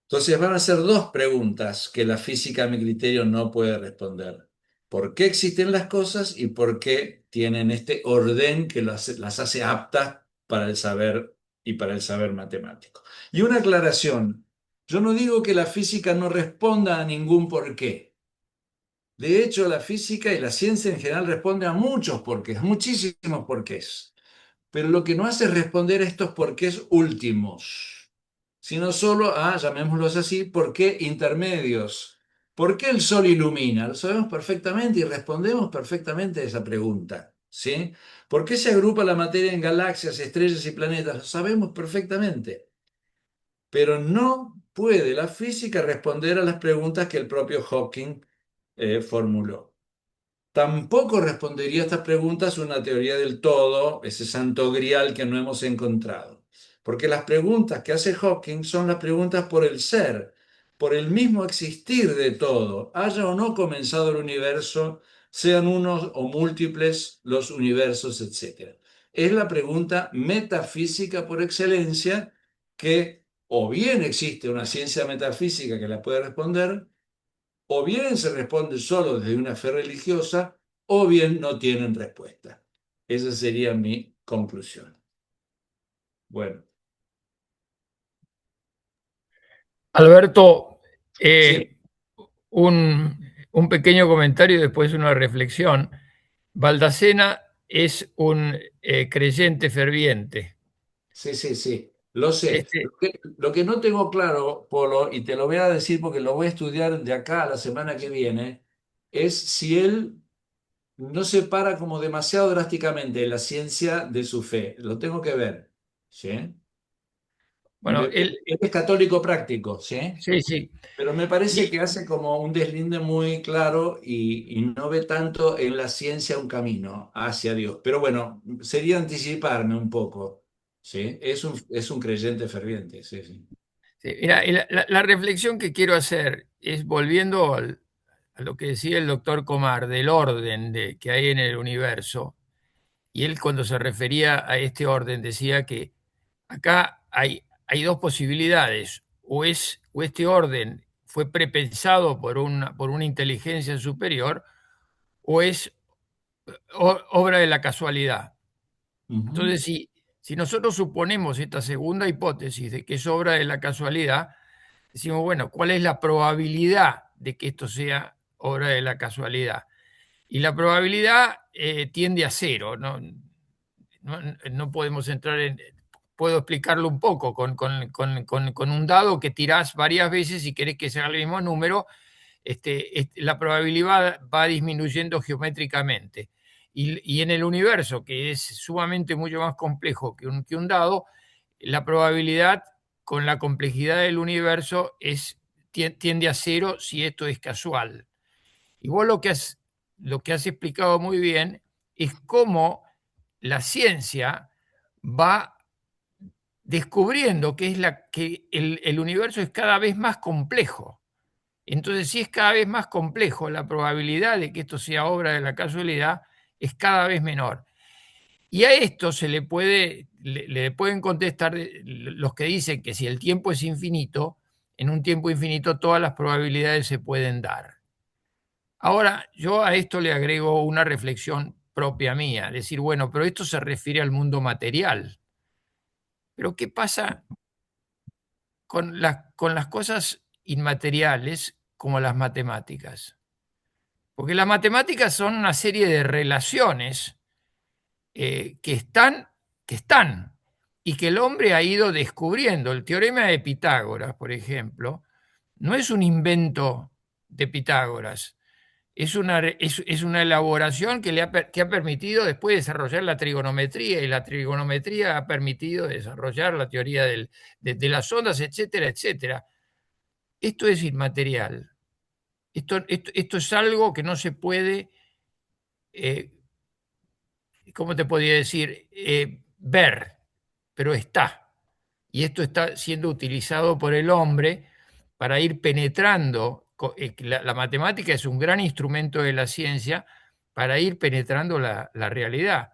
Entonces van a ser dos preguntas que la física, a mi criterio, no puede responder: ¿por qué existen las cosas y por qué tienen este orden que las hace aptas para el saber y para el saber matemático? Y una aclaración: yo no digo que la física no responda a ningún por qué. De hecho, la física y la ciencia en general responde a muchos porqués, muchísimos porqués. Pero lo que no hace es responder a estos porqués últimos, sino solo a, llamémoslos así, por qué intermedios. ¿Por qué el Sol ilumina? Lo sabemos perfectamente y respondemos perfectamente a esa pregunta, ¿sí? ¿Por qué se agrupa la materia en galaxias, estrellas y planetas? Lo sabemos perfectamente. Pero no puede la física responder a las preguntas que el propio Hawking formuló. Tampoco respondería a estas preguntas una teoría del todo, ese santo grial que no hemos encontrado. Porque las preguntas que hace Hawking son las preguntas por el ser, por el mismo existir de todo, haya o no comenzado el universo, sean unos o múltiples los universos, etc. Es la pregunta metafísica por excelencia, que o bien existe una ciencia metafísica que la puede responder, o bien se responde solo desde una fe religiosa, o bien no tienen respuesta. Esa sería mi conclusión. Bueno, Alberto, sí, un pequeño comentario y después una reflexión. Baldacena es un creyente ferviente. sí, sí, sí, lo sé. Este, Lo que no tengo claro, Polo, y te lo voy a decir porque lo voy a estudiar de acá a la semana que viene, es si él no separa como demasiado drásticamente la ciencia de su fe. Lo tengo que ver, ¿sí? bueno, Él es católico práctico, ¿sí? sí, sí. Pero me parece Y, que hace como un deslinde muy claro y no ve tanto en la ciencia un camino hacia Dios. Pero bueno, sería anticiparme un poco, ¿sí? Es un creyente ferviente, sí, sí. sí, mira, y la reflexión que quiero hacer es volviendo a lo que decía el doctor Comar del orden que hay en el universo. Y él, cuando se refería a este orden, decía que acá hay dos posibilidades: o este orden fue prepensado por una inteligencia superior, o es obra de la casualidad. Ujú, Entonces, si nosotros suponemos esta segunda hipótesis de que es obra de la casualidad, decimos, bueno, ¿cuál es la probabilidad de que esto sea obra de la casualidad? Y la probabilidad tiende a cero, ¿no? No podemos entrar en... Puedo explicarlo un poco con un dado que tirás varias veces y querés que sea el mismo número. La probabilidad va disminuyendo geométricamente. Y en el universo, que es sumamente mucho más complejo que un dado, la probabilidad con la complejidad del universo tiende a cero si esto es casual. Y vos lo que has explicado muy bien es cómo la ciencia va descubriendo que el universo es cada vez más complejo. Entonces, si es cada vez más complejo, la probabilidad de que esto sea obra de la casualidad es cada vez menor. Y a esto le pueden contestar los que dicen que si el tiempo es infinito, en un tiempo infinito todas las probabilidades se pueden dar. Ahora, yo a esto le agrego una reflexión propia mía, decir, bueno, pero esto se refiere al mundo material. Pero ¿qué pasa con las cosas inmateriales como las matemáticas? Porque las matemáticas son una serie de relaciones que están y que el hombre ha ido descubriendo. El teorema de Pitágoras, por ejemplo, no es un invento de Pitágoras, es una elaboración que ha permitido después desarrollar la trigonometría, y la trigonometría ha permitido desarrollar la teoría de las ondas, etcétera, etcétera. Esto es inmaterial. Esto es algo que no se puede, eh, ¿cómo te podría decir? Ver, pero está. Y esto está siendo utilizado por el hombre para ir penetrando. La matemática es un gran instrumento de la ciencia para ir penetrando la realidad,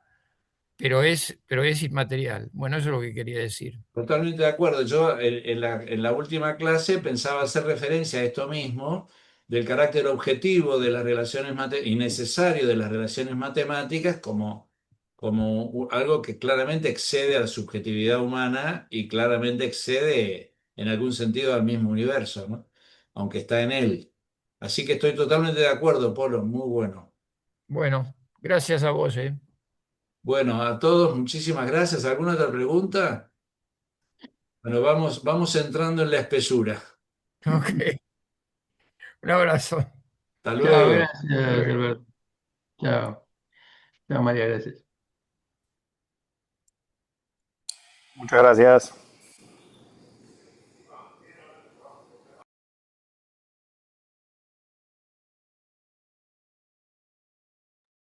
pero es inmaterial. Bueno, eso es lo que quería decir. Totalmente de acuerdo. Yo en la última clase pensaba hacer referencia a esto mismo, del carácter objetivo de las relaciones y necesario de las relaciones matemáticas como algo que claramente excede a la subjetividad humana y claramente excede en algún sentido al mismo universo, ¿no? Aunque está en él. Así que estoy totalmente de acuerdo, Polo, muy bueno. Bueno, gracias a vos, ¿eh? Bueno, a todos, muchísimas gracias. ¿Alguna otra pregunta? Bueno, vamos entrando en la espesura. Ok, un abrazo. Hasta Chao, luego. gracias, Hasta luego. Alberto. Chao. Chao, María, gracias. Muchas gracias.